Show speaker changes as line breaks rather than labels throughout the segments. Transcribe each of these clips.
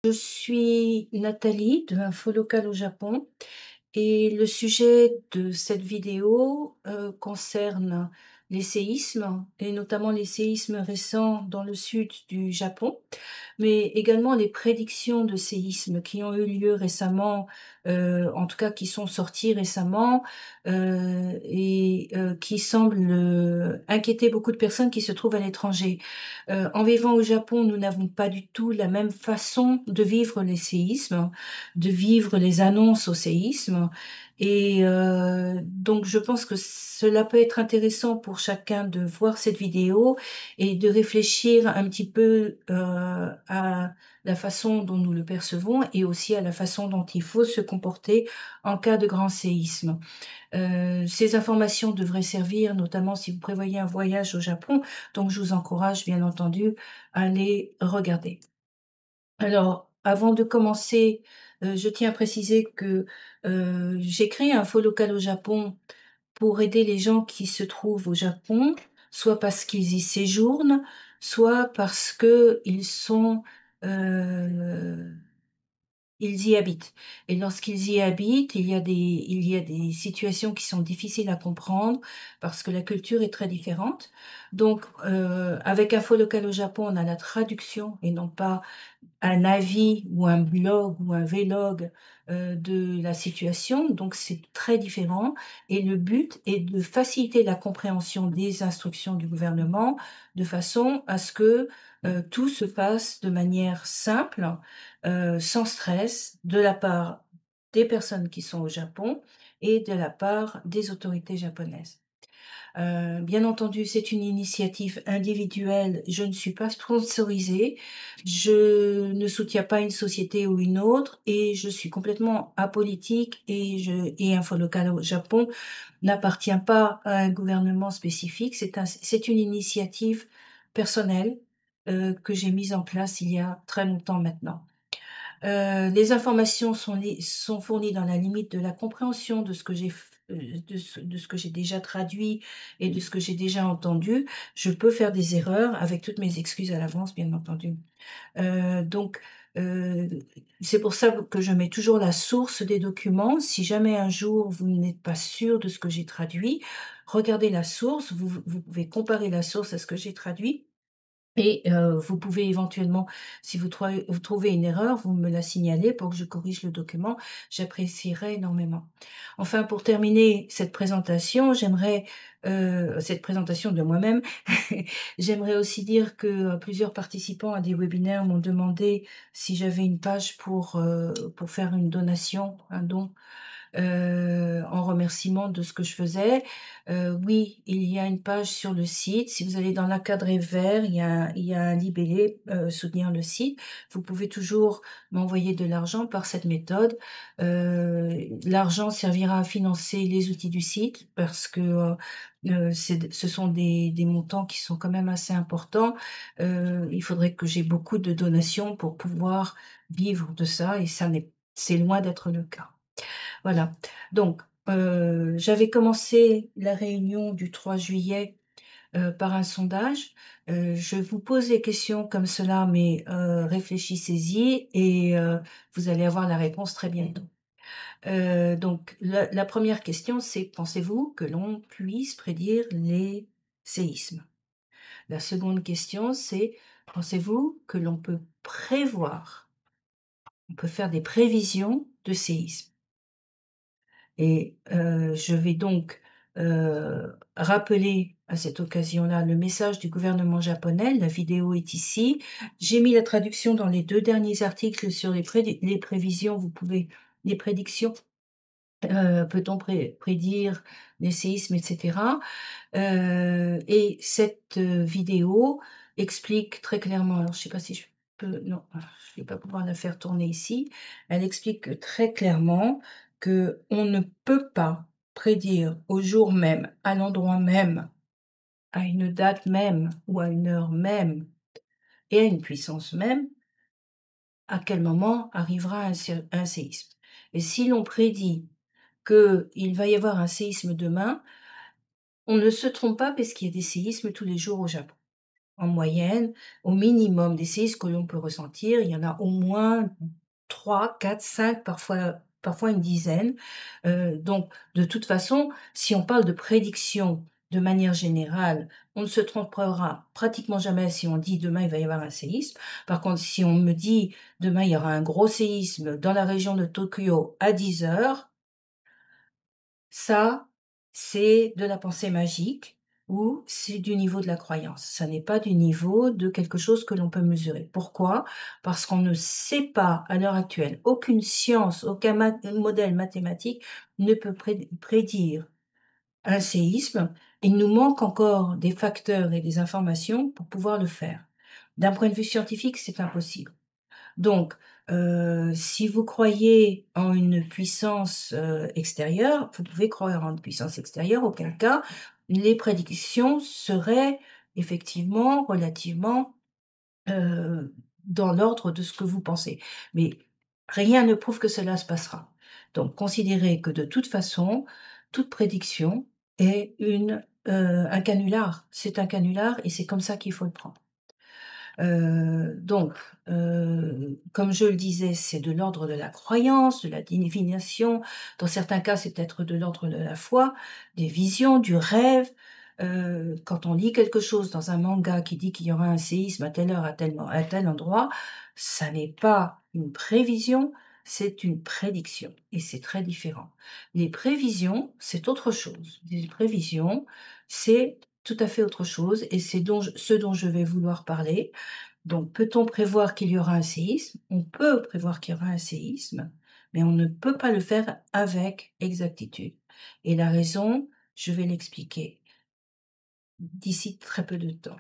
Je suis Nathalie de Info Local au Japon et le sujet de cette vidéo, concerne les séismes et notamment les séismes récents dans le sud du Japon, mais également les prédictions de séismes qui ont eu lieu récemment, en tout cas qui sont sortis récemment, qui semblent, inquiéter beaucoup de personnes qui se trouvent à l'étranger. En vivant au Japon, nous n'avons pas du tout la même façon de vivre les séismes, de vivre les annonces au séisme donc je pense que cela peut être intéressant pour chacun de voir cette vidéo et de réfléchir un petit peu, à la façon dont nous le percevons et aussi à la façon dont il faut se comporter en cas de grand séisme. Ces informations devraient servir notamment si vous prévoyez un voyage au Japon, donc je vous encourage bien entendu à les regarder. Alors, avant de commencer, je tiens à préciser que, j'ai créé Info Local au Japon pour aider les gens qui se trouvent au Japon, soit parce qu'ils y séjournent, soit parce qu'ils sont, heu ils y habitent et lorsqu'ils y habitent, il y a des situations qui sont difficiles à comprendre parce que la culture est très différente. Donc, avec Info Local au Japon, on a la traduction et non pas un avis ou un blog ou un vlog, de la situation, donc c'est très différent et le but est de faciliter la compréhension des instructions du gouvernement, de façon à ce que, tout se passe de manière simple, sans stress, de la part des personnes qui sont au Japon et de la part des autorités japonaises. Bien entendu, c'est une initiative individuelle, je ne suis pas sponsorisée, je ne soutiens pas une société ou une autre et je suis complètement apolitique et Info Local au Japon n'appartient pas à un gouvernement spécifique, c'est une initiative personnelle, que j'ai mise en place il y a très longtemps maintenant. Les informations sont fournies dans la limite de la compréhension de ce que de ce que j'ai déjà traduit et de ce que j'ai déjà entendu. Je peux faire des erreurs avec toutes mes excuses à l'avance, bien entendu. Donc, heu, c'est pour ça que je mets toujours la source des documents. Si jamais un jour vous n'êtes pas sûr de ce que j'ai traduit, regardez la source, vous pouvez comparer la source à ce que j'ai traduit vous pouvez éventuellement, si vous trouvez une erreur, vous me la signalez pour que je corrige le document. J'apprécierais énormément. Enfin, pour terminer cette présentation de moi-même, j'aimerais aussi dire que, plusieurs participants à des webinaires m'ont demandé si j'avais une page pour faire une donation, un don en remerciement de ce que je faisais. Oui, il y a une page sur le site. Si vous allez dans l'encadré vert, il y a un libellé, soutenir le site. Vous pouvez toujours m'envoyer de l'argent par cette méthode. L'argent servira à financer les outils du site parce que, ce sont des montants qui sont quand même assez importants. Il faudrait que j'ai beaucoup de donations pour pouvoir vivre de ça et c'est loin d'être le cas. Voilà. Donc, j'avais commencé la réunion du 3 juillet, par un sondage. Je vous pose des questions comme cela, mais, réfléchissez-y vous allez avoir la réponse très bientôt. Donc la 1re question, c'est: pensez-vous que l'on puisse prédire les séismes? La seconde question, c'est: pensez-vous que l'on peut on peut faire des prévisions de séismes? Je vais donc, rappeler à cette occasion-là le message du gouvernement japonais. La vidéo est ici. J'ai mis la traduction dans les 2 derniers articles sur les prévisions. Les prédictions, peut-on prédire les séismes et cetera? Cette, vidéo explique très clairement, alors je sais pas si je peux non, je vais pas pouvoir la faire tourner ici. Elle explique très clairement qu'on ne peut pas prédire au jour même, à l'endroit même, à une date même ou à une heure même et à une puissance même, à quel moment arrivera un séisme. Et si l'on prédit qu'il va y avoir un séisme demain, on ne se trompe pas parce qu'il y a des séismes tous les jours au Japon. En moyenne, au minimum des séismes que l'on peut ressentir, il y en a au moins 3, 4, 5, parfois une dizaine. Donc de toute façon, si on parle de prédiction de manière générale, on ne se trompera pratiquement jamais si on dit: «Demain, il va y avoir un séisme». Par contre, si on me dit: «Demain, il y aura un gros séisme dans la région de Tokyo à 10 heures», ça, c'est de la pensée magique ou c'est du niveau de la croyance. Ça n'est pas du niveau de quelque chose que l'on peut mesurer. Pourquoi? Parce qu'on ne sait pas à l'heure actuelle, aucune science, aucun modèle mathématique ne peut prédire un séisme. Il nous manque encore des facteurs et des informations pour pouvoir le faire. D'un point de vue scientifique, c'est impossible. Donc, si vous croyez en une puissance, extérieure, vous pouvez croire en une puissance extérieure, auquel cas les prédictions seraient effectivement relativement, heu, dans l'ordre de ce que vous pensez. Mais rien ne prouve que cela se passera. Donc considérez que de toute façon, toute prédiction est un canular. C'est un canular et c'est comme ça qu'il faut le prendre. Donc, comme je le disais, c'est de l'ordre de la croyance, de la divination. Dans certains cas, c'est peut-être de l'ordre de la foi, des visions, du rêve. Quand on lit quelque chose dans un manga qui dit qu'il y aura un séisme à telle heure, à tel endroit, ça n'est pas une prévision, c'est une prédiction et c'est très différent. Les prévisions, c'est autre chose. Les prévisions, c'est tout à fait autre chose et c'est ce dont je vais vouloir parler. Donc, peut-on prévoir qu'il y aura un séisme? On peut prévoir qu'il y aura un séisme, mais on ne peut pas le faire avec exactitude. Et la raison, je vais l'expliquer d'ici très peu de temps.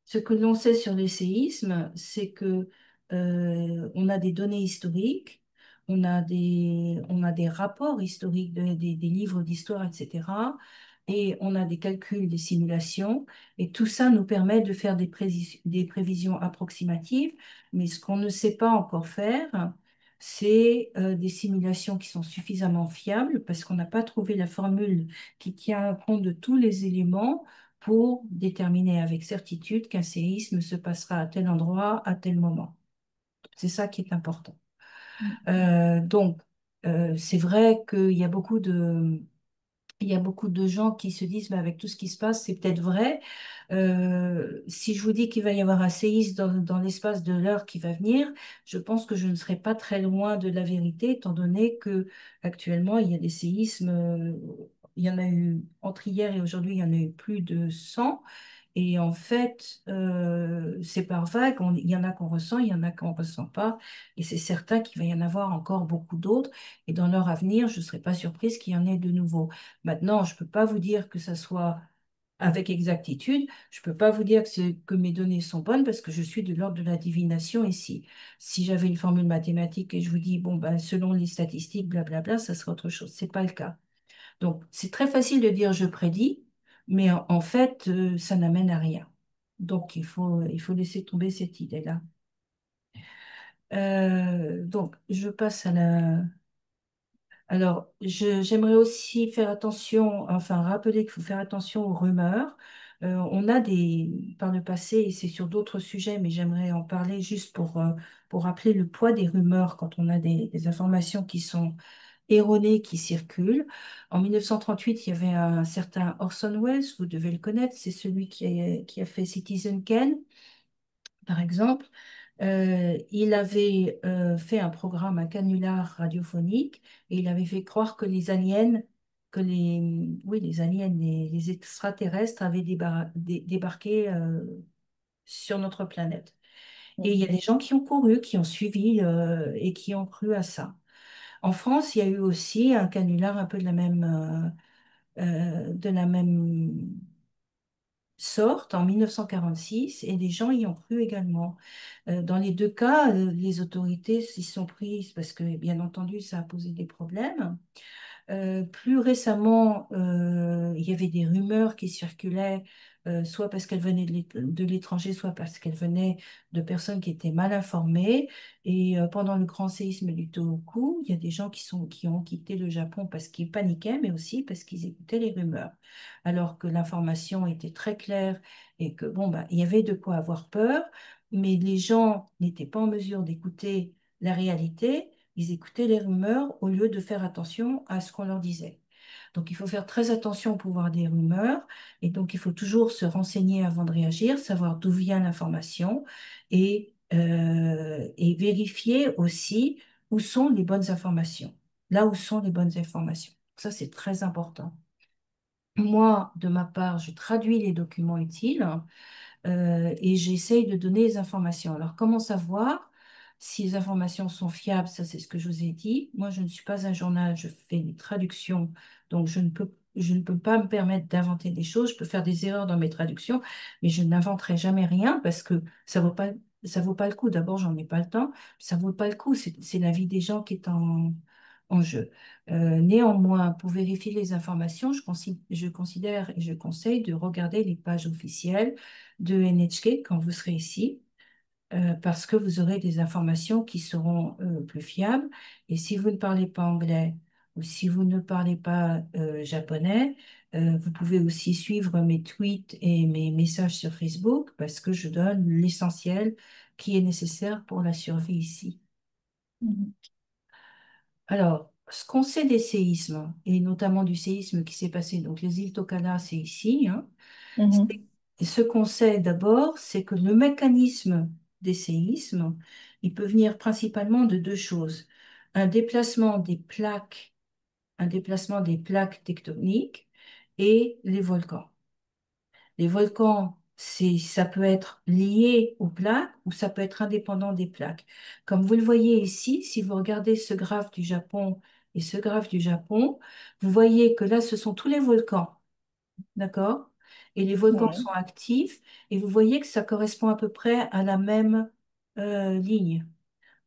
Ce que l'on sait sur les séismes, c'est que, on a des données historiques, on a des rapports historiques des livres d'histoire et cetera et on a des calculs, des simulations et tout ça nous permet de faire des prévisions approximatives. Mais ce qu'on ne sait pas encore faire, c'est, des simulations qui sont suffisamment fiables parce qu'on n'a pas trouvé la formule qui tient compte de tous les éléments pour déterminer avec certitude qu'un séisme se passera à tel endroit, à tel moment. C'est ça qui est important. Donc, c'est vrai qu'il y a il y a beaucoup de gens qui se disent, bah, avec tout ce qui se passe, c'est peut-être vrai. Si je vous dis qu'il va y avoir un séisme dans l'espace de l'heure qui va venir, je pense que je ne serai pas très loin de la vérité, étant donné que actuellement il y a des séismes. Il y en a eu entre hier et aujourd'hui, il y en a eu plus de 100. Et en fait, c'est par vague. Il y en a qu'on ressent, il y en a qu'on ne ressent pas. Et c'est certain qu'il va y en avoir encore beaucoup d'autres. Et dans l'heure à venir, je ne serais pas surprise qu'il y en ait de nouveaux. Maintenant, je ne peux pas vous dire que ça soit avec exactitude. Je ne peux pas vous dire que mes données sont bonnes parce que je suis de l'ordre de la divination ici. Si j'avais une formule mathématique et je vous dis, bon, ben, selon les statistiques, blablabla, ça serait autre chose. C'est pas le cas. Donc, c'est très facile de dire je prédis, mais en fait, ça n'amène à rien. Donc, il faut laisser tomber cette idée-là. Donc, je passe à la, alors, j'aimerais aussi faire attention, enfin rappeler qu'il faut faire attention aux rumeurs. On a par le passé, et c'est sur d'autres sujets, mais j'aimerais en parler juste pour rappeler le poids des rumeurs quand on a des informations qui sont erronées qui circulent. En 1938, il y avait un certain Orson Welles, vous devez le connaître, c'est celui qui a fait Citizen Kane, par exemple. Il avait fait un programme, un canular radiophonique, et il avait fait croire que les aliens, oui, les aliens, les extraterrestres avaient débarqué sur notre planète. Et il y a des gens qui ont couru, qui ont suivi et qui ont cru à ça. En France, il y a eu aussi un canular un peu de la même sorte en 1946 et les gens y ont cru également. Dans les deux cas, les autorités s'y sont prises parce que, bien entendu, ça a posé des problèmes. Plus récemment, il y avait des rumeurs qui circulaient soit parce qu'elles venaient de l'étranger, soit parce qu'elles venaient de personnes qui étaient mal informées. Et pendant le grand séisme du Tohoku, il y a des gens qui ont quitté le Japon parce qu'ils paniquaient, mais aussi parce qu'ils écoutaient les rumeurs. Alors que l'information était très claire et que, bon, bah, il y avait de quoi avoir peur, mais les gens n'étaient pas en mesure d'écouter la réalité, ils écoutaient les rumeurs au lieu de faire attention à ce qu'on leur disait. Donc, il faut faire très attention au pouvoir des rumeurs. Et donc, il faut toujours se renseigner avant de réagir, savoir d'où vient l'information et vérifier aussi où sont les bonnes informations. Là où sont les bonnes informations. Ça, c'est très important. Moi, de ma part, je traduis les documents utiles et j'essaye de donner les informations. Alors, comment savoir si les informations sont fiables? Ça, c'est ce que je vous ai dit. Moi, je ne suis pas un journal, je fais des traductions, donc je ne peux pas me permettre d'inventer des choses. Je peux faire des erreurs dans mes traductions, mais je n'inventerai jamais rien parce que ça vaut pas le coup. D'abord, j'en ai pas le temps. Ça vaut pas le coup. C'est la vie des gens qui est en jeu. Néanmoins, pour vérifier les informations, je considère et je conseille de regarder les pages officielles de NHK quand vous serez ici, parce que vous aurez des informations qui seront plus fiables. Et si vous ne parlez pas anglais ou si vous ne parlez pas japonais, vous pouvez aussi suivre mes tweets et mes messages sur Facebook parce que je donne l'essentiel qui est nécessaire pour la survie ici.
Mhm.
Alors, ce qu'on sait des séismes, et notamment du séisme qui s'est passé, donc les îles Tokala, c'est ici, hein,
Mhm.
et ce qu'on sait d'abord, c'est que le mécanisme des séismes, il peut venir principalement de deux choses. Un déplacement des plaques, un déplacement des plaques tectoniques et les volcans. Les volcans, ça peut être lié aux plaques ou ça peut être indépendant des plaques. Comme vous le voyez ici, si vous regardez ce graphe du Japon et ce graphe du Japon, vous voyez que là, ce sont tous les volcans. D'accord? Et les volcans
Ouais.
sont actifs et vous voyez que ça correspond à peu près à la même ligne.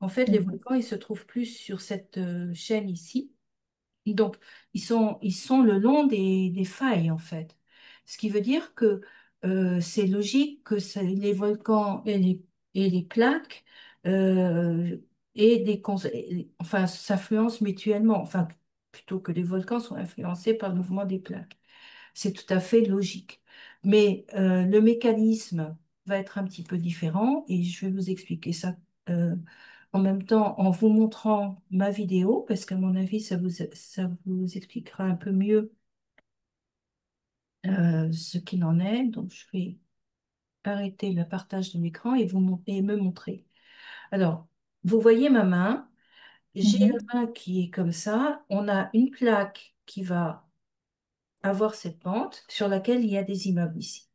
En fait, les
Mhm.
volcans, ils se trouvent plus sur cette chaîne ici. Donc, ils sont le long des failles, en fait. Ce qui veut dire que c'est logique que les volcans et les plaques aient enfin, s'influencent mutuellement. Enfin, plutôt que les volcans sont influencés par le mouvement des plaques. C'est tout à fait logique. Mais le mécanisme va être un petit peu différent et je vais vous expliquer ça euh, en même temps en vous montrant ma vidéo parce qu'à mon avis, ça vous expliquera un peu mieux ce qu'il en est. Donc, je vais arrêter le partage de l'écran et et me montrer. Alors, vous voyez ma main. J'ai
Mhm.
la main qui est comme ça. On a une plaque qui va avoir cette pente sur laquelle il y a des immeubles ici.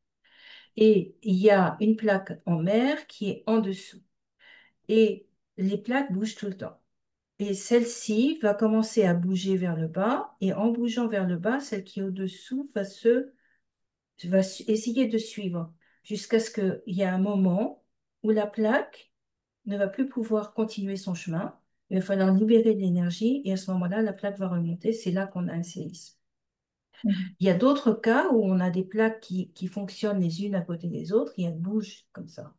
Et il y a une plaque en mer qui est en dessous. Et les plaques bougent tout le temps. Et celle-ci va commencer à bouger vers le bas. Et en bougeant vers le bas, celle qui est au-dessous essayer de suivre jusqu'à ce qu'il y ait un moment où la plaque ne va plus pouvoir continuer son chemin. Il va falloir libérer de l'énergie et à ce moment-là, la plaque va remonter. C'est là qu'on a un séisme.
Mhm.
Il y a d'autres cas où on a des plaques qui fonctionnent les unes à côté des autres et elles bougent comme ça.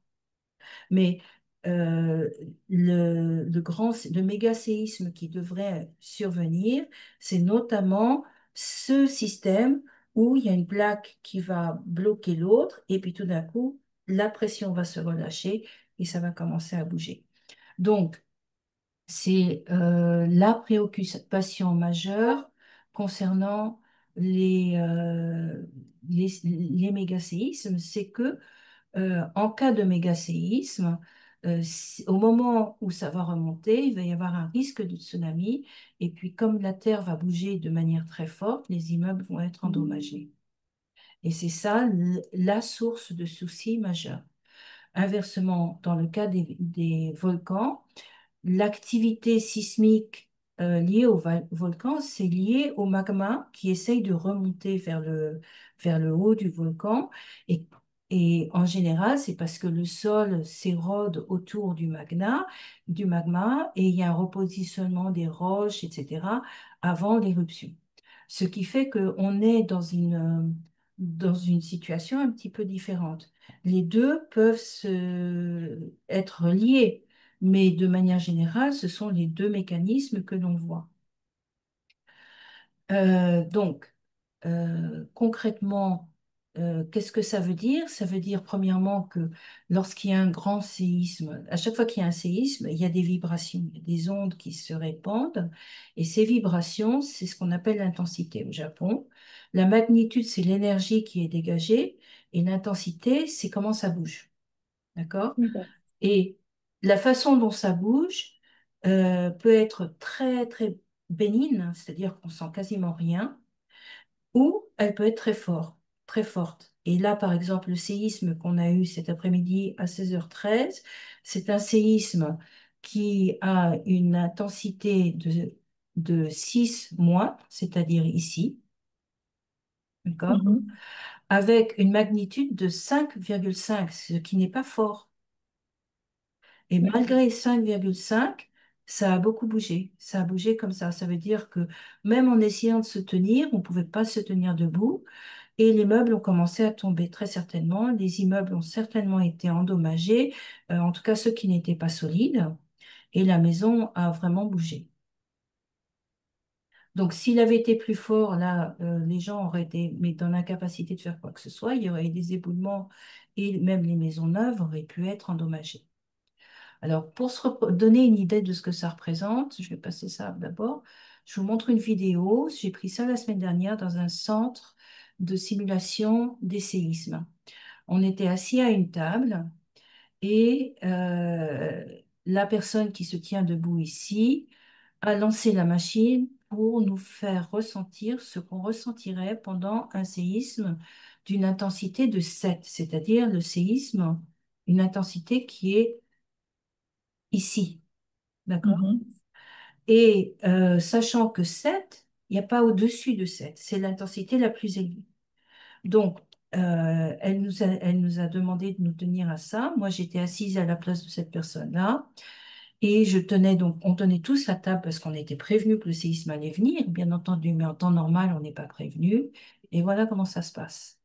Mais euh, le méga séisme qui devrait survenir, c'est notamment ce système où il y a une plaque qui va bloquer l'autre et puis tout d'un coup, la pression va se relâcher et ça va commencer à bouger. Donc, c'est la préoccupation majeure concernant les mégaséismes, c'est que en cas de mégaséisme, au moment où ça va remonter, il va y avoir un risque de tsunami. Et puis, comme la Terre va bouger de manière très forte, les immeubles vont être endommagés. Et c'est ça la source de soucis majeurs. Inversement, dans le cas des volcans, l'activité sismique liée au volcan, c'est lié au magma qui essaye de remonter vers le haut du volcan. Et, et en général, c'est parce que le sol s'érode autour du magma et il y a un repositionnement des roches, etc., avant l'éruption. Ce qui fait qu'on est dans une situation un petit peu différente. Les deux peuvent être liés, mais de manière générale, ce sont les deux mécanismes que l'on voit. Donc, concrètement, qu'est-ce que ça veut dire? Ça veut dire, premièrement, que lorsqu'il y a un grand séisme, à chaque fois qu'il y a un séisme, il y a des vibrations, il y a des ondes qui se répandent, et ces vibrations, c'est ce qu'on appelle l'intensité au Japon. La magnitude, c'est l'énergie qui est dégagée, et l'intensité, c'est comment ça bouge. D'accord?
D'accord.
Et la façon dont ça bouge peut être très, très bénigne, c'est-à-dire qu'on sent quasiment rien, ou elle peut être très forte, très forte. Et là, par exemple, le séisme qu'on a eu cet après-midi à 16h13, c'est un séisme qui a une intensité de 6 moins, c'est-à-dire ici, d'accord,
Mhm.
avec une magnitude de 5,5, ce qui n'est pas fort. Et
D'accord.
malgré 5,5, ça a beaucoup bougé. Ça a bougé comme ça. Ça veut dire que même en essayant de se tenir, on ne pouvait pas se tenir debout. Et les meubles ont commencé à tomber très certainement. Les immeubles ont certainement été endommagés, en tout cas ceux qui n'étaient pas solides. Et la maison a vraiment bougé. Donc s'il avait été plus fort, là, les gens auraient été mais dans l'incapacité de faire quoi que ce soit. Il y aurait eu des éboulements et même les maisons neuves auraient pu être endommagées. Alors, pour donner une idée de ce que ça représente, je vais passer ça d'abord. Je vous montre une vidéo. J'ai pris ça la semaine dernière dans un centre de simulation des séismes. On était assis à une table et la personne qui se tient debout ici a lancé la machine pour nous faire ressentir ce qu'on ressentirait pendant un séisme d'une intensité de 7, c'est-à-dire le séisme, une intensité qui est ici. D'accord?
Mhm.
Et sachant que 7, il n'y a pas au-dessus de 7, c'est l'intensité la plus élevée. Donc, elle nous a demandé de nous tenir à ça. Moi, j'étais assise à la place de cette personne-là. Et je tenais donc, on tenait tous la table parce qu'on était prévenu que le séisme allait venir, bien entendu, mais en temps normal, on n'est pas prévenu. Et voilà comment ça se passe.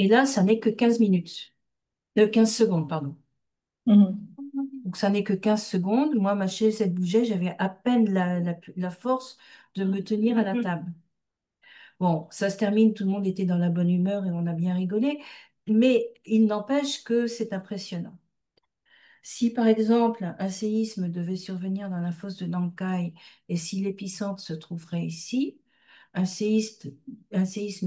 Et là, ça n'est que 15 minutes. 15 secondes, pardon.
Mhm.
Donc, ça n'est que 15 secondes. Moi, ma chaise, elle bougeait. J'avais à peine la force de me tenir à la table. Bon, ça se termine, tout le monde était dans la bonne humeur et on a bien rigolé. Mais il n'empêche que c'est impressionnant. Si, par exemple, un séisme devait survenir dans la fosse de Nankai et si l'épicentre se trouverait ici, un séisme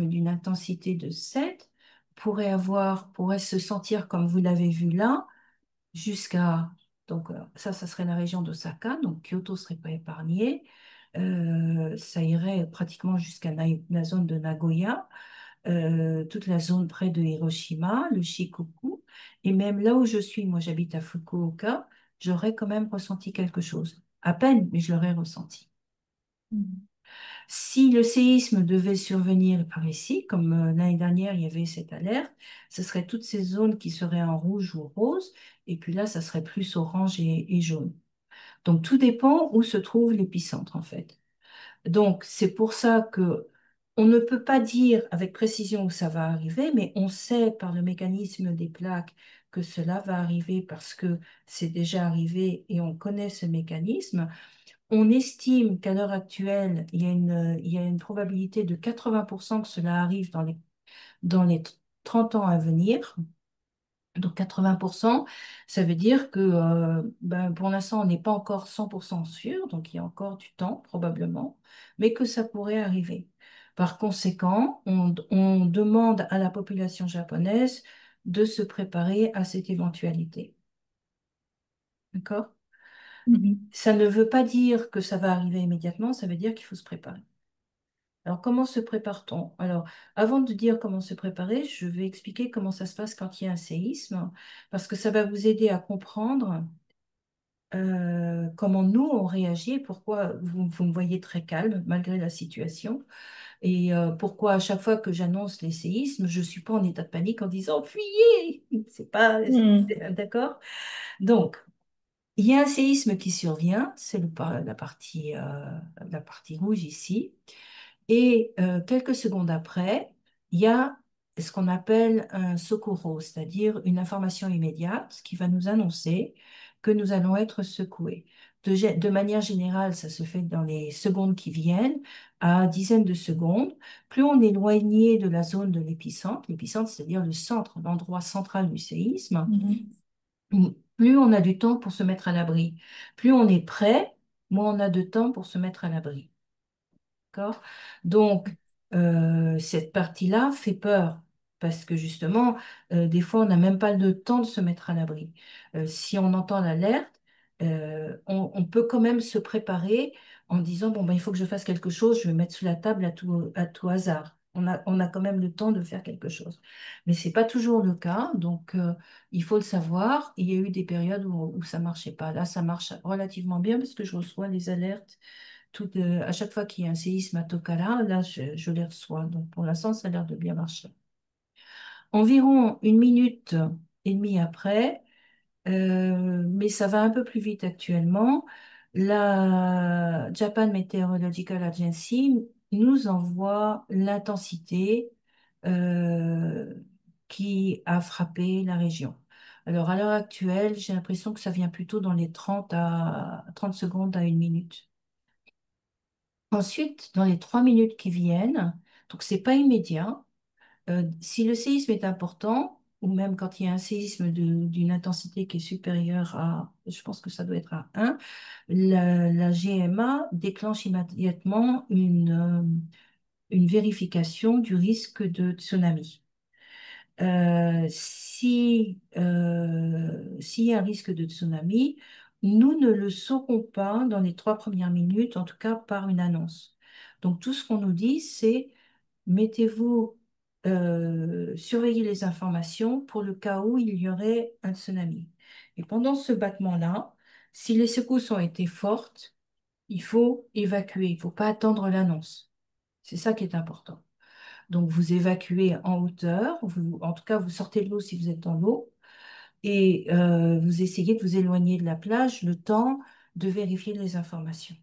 d'une intensité de 7 pourrait se sentir comme vous l'avez vu là, jusqu'à, donc ça serait la région d'Osaka, donc Kyoto ne serait pas épargné. Ça irait pratiquement jusqu'à la zone de Nagoya, toute la zone près de Hiroshima, le Shikoku, et même là où je suis, moi j'habite à Fukuoka, j'aurais quand même ressenti quelque chose. À peine, mais je l'aurais ressenti.
Mhm.
Si le séisme devait survenir par ici, comme l'année dernière, il y avait cette alerte, ce serait toutes ces zones qui seraient en rouge ou rose, et puis là, ça serait plus orange et jaune. Donc, tout dépend où se trouve l'épicentre, en fait. Donc, c'est pour ça que on ne peut pas dire avec précision où ça va arriver, mais on sait par le mécanisme des plaques que cela va arriver parce que c'est déjà arrivé et on connaît ce mécanisme. On estime qu'à l'heure actuelle, il y a une probabilité de 80% que cela arrive dans les 30 ans à venir. Donc 80%, ça veut dire que ben, pour l'instant, on n'est pas encore 100% sûr, donc il y a encore du temps probablement, mais que ça pourrait arriver. Par conséquent, on demande à la population japonaise de se préparer à cette éventualité. D'accord?
Mhm.
Ça ne veut pas dire que ça va arriver immédiatement, ça veut dire qu'il faut se préparer. Alors, comment se prépare-t-on? Alors, avant de dire comment se préparer, je vais expliquer comment ça se passe quand il y a un séisme, parce que ça va vous aider à comprendre comment nous on réagit, pourquoi vous me voyez très calme malgré la situation, et pourquoi à chaque fois que j'annonce les séismes, je ne suis pas en état de panique en disant fuyez, c'est pas,
Mhm.
d'accord? Donc, il y a un séisme qui survient, c'est la partie rouge ici. Et quelques secondes après, il y a ce qu'on appelle un socorro, c'est-à-dire une information immédiate qui va nous annoncer que nous allons être secoués. De manière générale, ça se fait dans les secondes qui viennent, à dizaines de secondes. Plus on est éloigné de la zone de l'épicentre, c'est-à-dire le centre, l'endroit central du séisme,
Mhm.
plus on a du temps pour se mettre à l'abri. Plus on est prêt, moins on a de temps pour se mettre à l'abri. D'accord? Donc, cette partie-là fait peur parce que justement, des fois, on n'a même pas le temps de se mettre à l'abri. Si on entend l'alerte, on peut quand même se préparer en disant, bon, ben, il faut que je fasse quelque chose, je vais mettre sous la table à tout hasard. On a quand même le temps de faire quelque chose. Mais ce n'est pas toujours le cas, donc il faut le savoir. Il y a eu des périodes où ça ne marchait pas. Là, ça marche relativement bien parce que je reçois les alertes à chaque fois qu'il y a un séisme à Tokala, là, je les reçois. Donc, pour l'instant, ça a l'air de bien marcher. Environ une minute et demie après, mais ça va un peu plus vite actuellement, la Japan Meteorological Agency nous envoie l'intensité euh, qui a frappé la région. Alors, à l'heure actuelle, j'ai l'impression que ça vient plutôt dans les 30 secondes à une minute. Ensuite, dans les 3 minutes qui viennent, donc c'est pas immédiat, si le séisme est important, ou même quand il y a un séisme d'une intensité qui est supérieure à, je pense que ça doit être à 1, la GMA déclenche immédiatement une vérification du risque de tsunami. S'il y a un risque de tsunami, nous ne le saurons pas dans les 3 premières minutes, en tout cas par une annonce. Donc tout ce qu'on nous dit, c'est mettez-vous, surveillez les informations pour le cas où il y aurait un tsunami. Et pendant ce battement-là, si les secousses ont été fortes, il faut évacuer, il ne faut pas attendre l'annonce. C'est ça qui est important. Donc, vous évacuez en hauteur, en tout cas, vous sortez de l'eau si vous êtes dans l'eau, et vous essayez de vous éloigner de la plage le temps de vérifier les informations.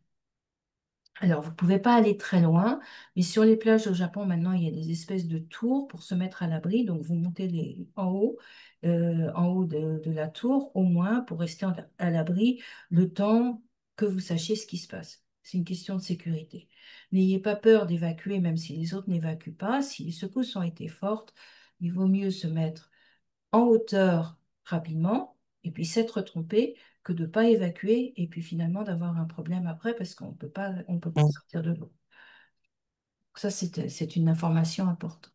Alors, vous ne pouvez pas aller très loin, mais sur les plages au Japon, maintenant, il y a des espèces de tours pour se mettre à l'abri. Donc, vous montez en haut de la tour, au moins, pour rester à l'abri le temps que vous sachiez ce qui se passe. C'est une question de sécurité. N'ayez pas peur d'évacuer, même si les autres n'évacuent pas. Si les secousses ont été fortes, il vaut mieux se mettre en hauteur rapidement et puis s'être trompé que de ne pas évacuer et puis finalement d'avoir un problème après parce on peut pas sortir de l'eau. Ça, c'est une information importante.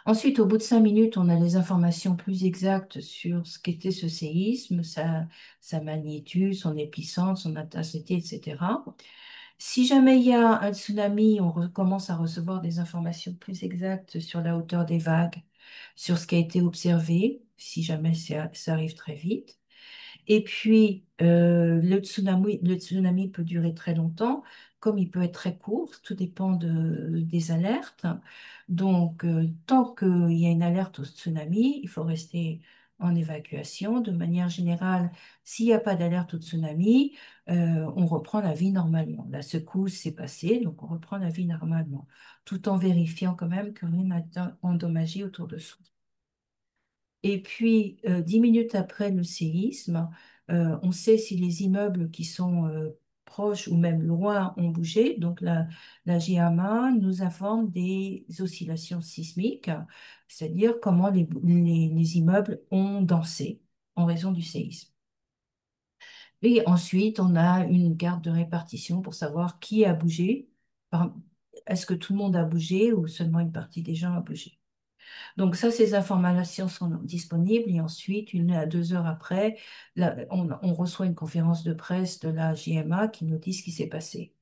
Ensuite, au bout de 5 minutes, on a les informations plus exactes sur ce qu'était ce séisme, sa magnitude, son épicentre, son intensité, etc. Si jamais il y a un tsunami, on commence à recevoir des informations plus exactes sur la hauteur des vagues, sur ce qui a été observé, si jamais ça arrive très vite. Et puis, le tsunami peut durer très longtemps, comme il peut être très court, tout dépend des alertes. Donc, tant qu'il y a une alerte au tsunami, il faut rester en évacuation. De manière générale, s'il n'y a pas d'alerte au tsunami, on reprend la vie normalement. La secousse s'est passée, donc on reprend la vie normalement, tout en vérifiant quand même que rien n'a été endommagé autour de soi. Et puis, 10 minutes après le séisme, on sait si les immeubles qui sont proches ou même loin ont bougé. Donc, la GMA nous informe des oscillations sismiques, c'est-à-dire comment les immeubles ont dansé en raison du séisme. Et ensuite, on a une carte de répartition pour savoir qui a bougé. Par- Est-ce que tout le monde a bougé ou seulement une partie des gens a bougé? Donc ça, ces informations sont disponibles et ensuite, 1 à 2 heures après, on reçoit une conférence de presse de la JMA qui nous dit ce qui s'est passé.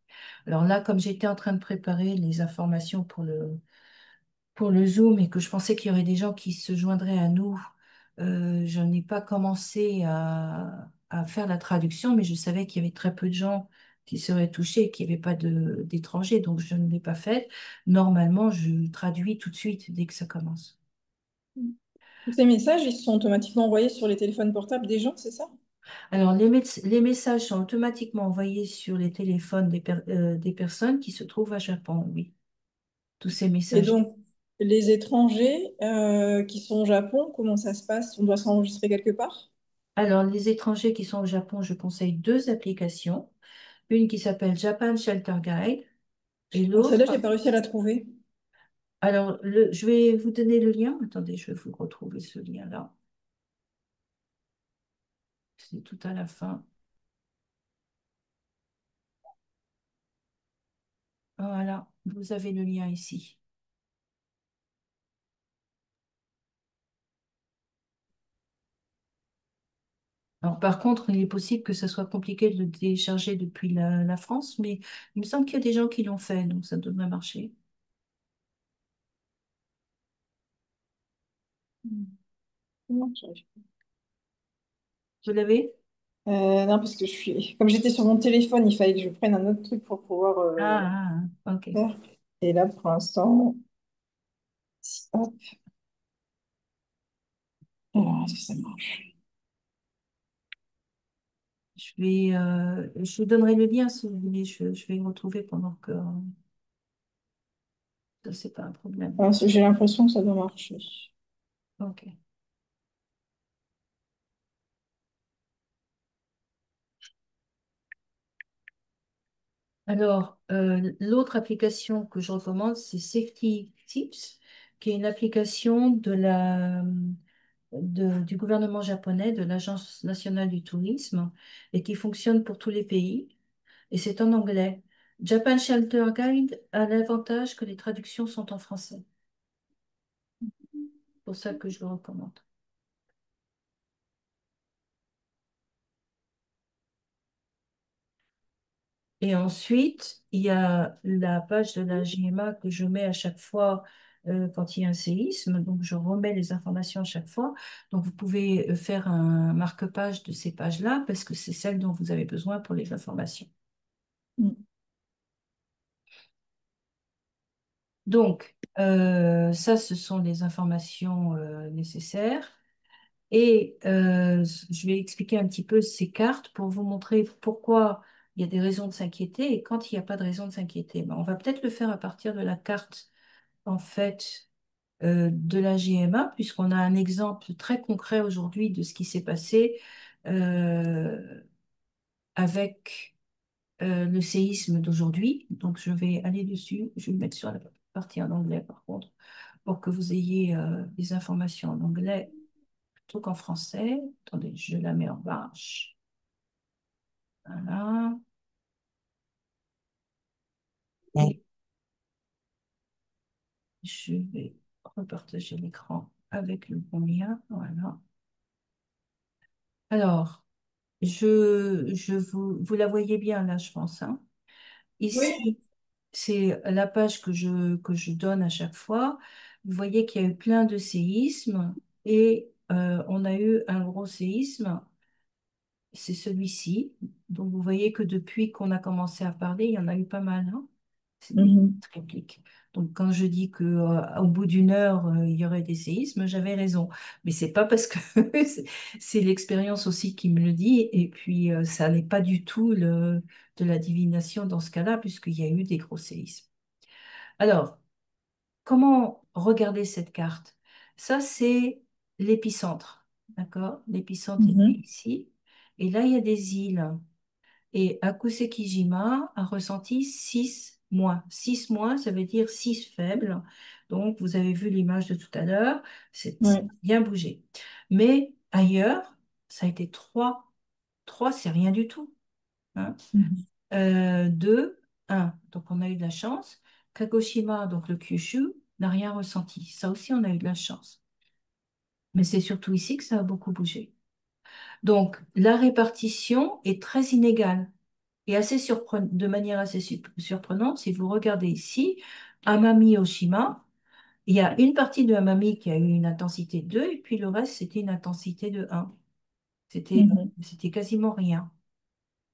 Alors là, comme j'étais en train de préparer les informations pour le Zoom et que je pensais qu'il y aurait des gens qui se joindraient à nous, je n'ai pas commencé à faire la traduction, mais je savais qu'il y avait très peu de gens qui seraient touchés, qu'il n'y avait pas d'étrangers, donc je ne l'ai pas fait. Normalement, je traduis tout de suite dès que ça commence.
Tous ces messages, ils sont automatiquement envoyés sur les téléphones portables des gens, c'est ça?
Alors, les messages sont automatiquement envoyés sur les téléphones des personnes qui se trouvent à Japon, oui. Tous ces
Et
messages.
donc, les étrangers qui sont au Japon, comment ça se passe? On doit s'enregistrer quelque part?
Alors, les étrangers qui sont au Japon, je conseille deux applications. Une qui s'appelle Japan Shelter Guide et
Alors, celle-là,
l'autre.
j'ai pas réussi à la trouver.
Alors, je vais vous donner le lien. Attendez, je vais vous retrouver ce lien-là. C'est tout à la fin. Voilà, vous avez le lien ici. Alors, par contre, il est possible que ça soit compliqué de le télécharger depuis la France, mais il me semble qu'il y a des gens qui l'ont fait, donc ça devrait marcher.
Non, j'arrive
Vous l'avez?
non, parce que comme j'étais sur mon téléphone, il fallait que je prenne un autre truc pour pouvoir
Ok.
faire. Et là, pour l'instant, hop, alors, est-ce que ça marche?
Je vous donnerai le lien si vous voulez. Je vais le retrouver pendant que ça, c'est pas un problème.
J'ai l'impression que ça doit marcher.
Ok. Alors, l'autre application que je recommande, c'est Safety Tips, qui est une application du gouvernement japonais, de l'Agence nationale du tourisme, et qui fonctionne pour tous les pays. Et c'est en anglais. Japan Shelter Guide a l'avantage que les traductions sont en français. C'est pour ça que je le recommande. Et ensuite, il y a la page de la GMA que je mets à chaque fois quand il y a un séisme. Donc, je remets les informations à chaque fois. Donc, vous pouvez faire un marque-page de ces pages-là parce que c'est celles dont vous avez besoin pour les informations.
Mm.
Donc, ça, ce sont les informations nécessaires. Et je vais expliquer un petit peu ces cartes pour vous montrer pourquoi il y a des raisons de s'inquiéter et quand il n'y a pas de raison de s'inquiéter. Ben, on va peut-être le faire à partir de la carte, en fait, de la GMA, puisqu'on a un exemple très concret aujourd'hui de ce qui s'est passé euh, avec le séisme d'aujourd'hui. Donc, je vais aller dessus. Je vais le mettre sur la partie en anglais, par contre, pour que vous ayez des informations en anglais plutôt qu'en français. Attendez, je la mets en marche. Voilà. Et je vais repartager l'écran avec le bon lien. Voilà. Alors, vous la voyez bien là, je pense, hein.
Oui.
Ici, c'est la page que je donne à chaque fois. Vous voyez qu'il y a eu plein de séismes et on a eu un gros séisme. C'est celui-ci. Donc, vous voyez que depuis qu'on a commencé à parler, il y en a eu pas mal, hein. C'est des
Mhm.
répliques. Donc, quand je dis que, au bout d'une heure, il y aurait des séismes, j'avais raison. Mais c'est pas parce que c'est l'expérience aussi qui me le dit. Et puis, ça n'est pas du tout de la divination dans ce cas-là, puisqu'il y a eu des gros séismes. Alors, comment regarder cette carte? Ça, c'est l'épicentre. D'accord? L'épicentre est
Mhm.
ici. Et là, il y a des îles. Et Akusekijima a ressenti 6 moins. 6 moins, ça veut dire 6 faibles. Donc, vous avez vu l'image de tout à l'heure, ça a
Ouais.
bien bougé. Mais ailleurs, ça a été 3. 3, c'est rien du tout, hein.
Mhm.
2, 1. Donc, on a eu de la chance. Kagoshima, donc le Kyushu, n'a rien ressenti. Ça aussi, on a eu de la chance. Mais c'est surtout ici que ça a beaucoup bougé. Donc, la répartition est très inégale. Et de manière assez surprenante, si vous regardez ici, Amami-Oshima, il y a une partie de Amami qui a eu une intensité 2 et puis le reste, c'était une intensité de 1. C'était,
Mhm.
c'était quasiment rien.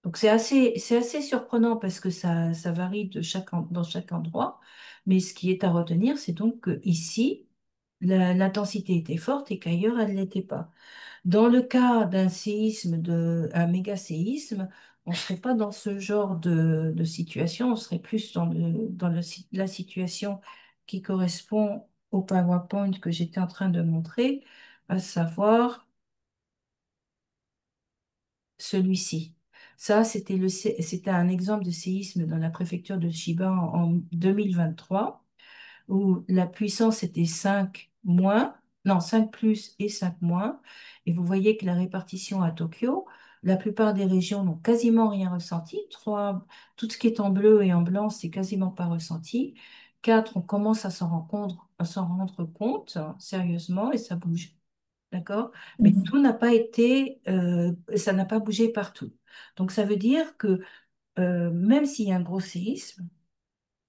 Donc c'est assez surprenant parce que ça varie dans chaque endroit. Mais ce qui est à retenir, c'est donc que ici, l'intensité était forte et qu'ailleurs, elle ne l'était pas. Dans le cas d'un séisme, un méga-séisme, on ne serait pas dans ce genre de situation, on serait plus la situation qui correspond au PowerPoint que j'étais en train de montrer, à savoir celui-ci. Ça, c'était un exemple de séisme dans la préfecture de Chiba en 2023 où la puissance était 5 moins, non, 5 plus et 5 moins. Et vous voyez que la répartition à Tokyo, la plupart des régions n'ont quasiment rien ressenti. Tout ce qui est en bleu et en blanc, c'est quasiment pas ressenti. 4, on commence à s'en rendre compte sérieusement et ça bouge. D'accord? Mais
Mhm.
tout n'a pas été, ça n'a pas bougé partout. Donc ça veut dire que même s'il y a un gros séisme,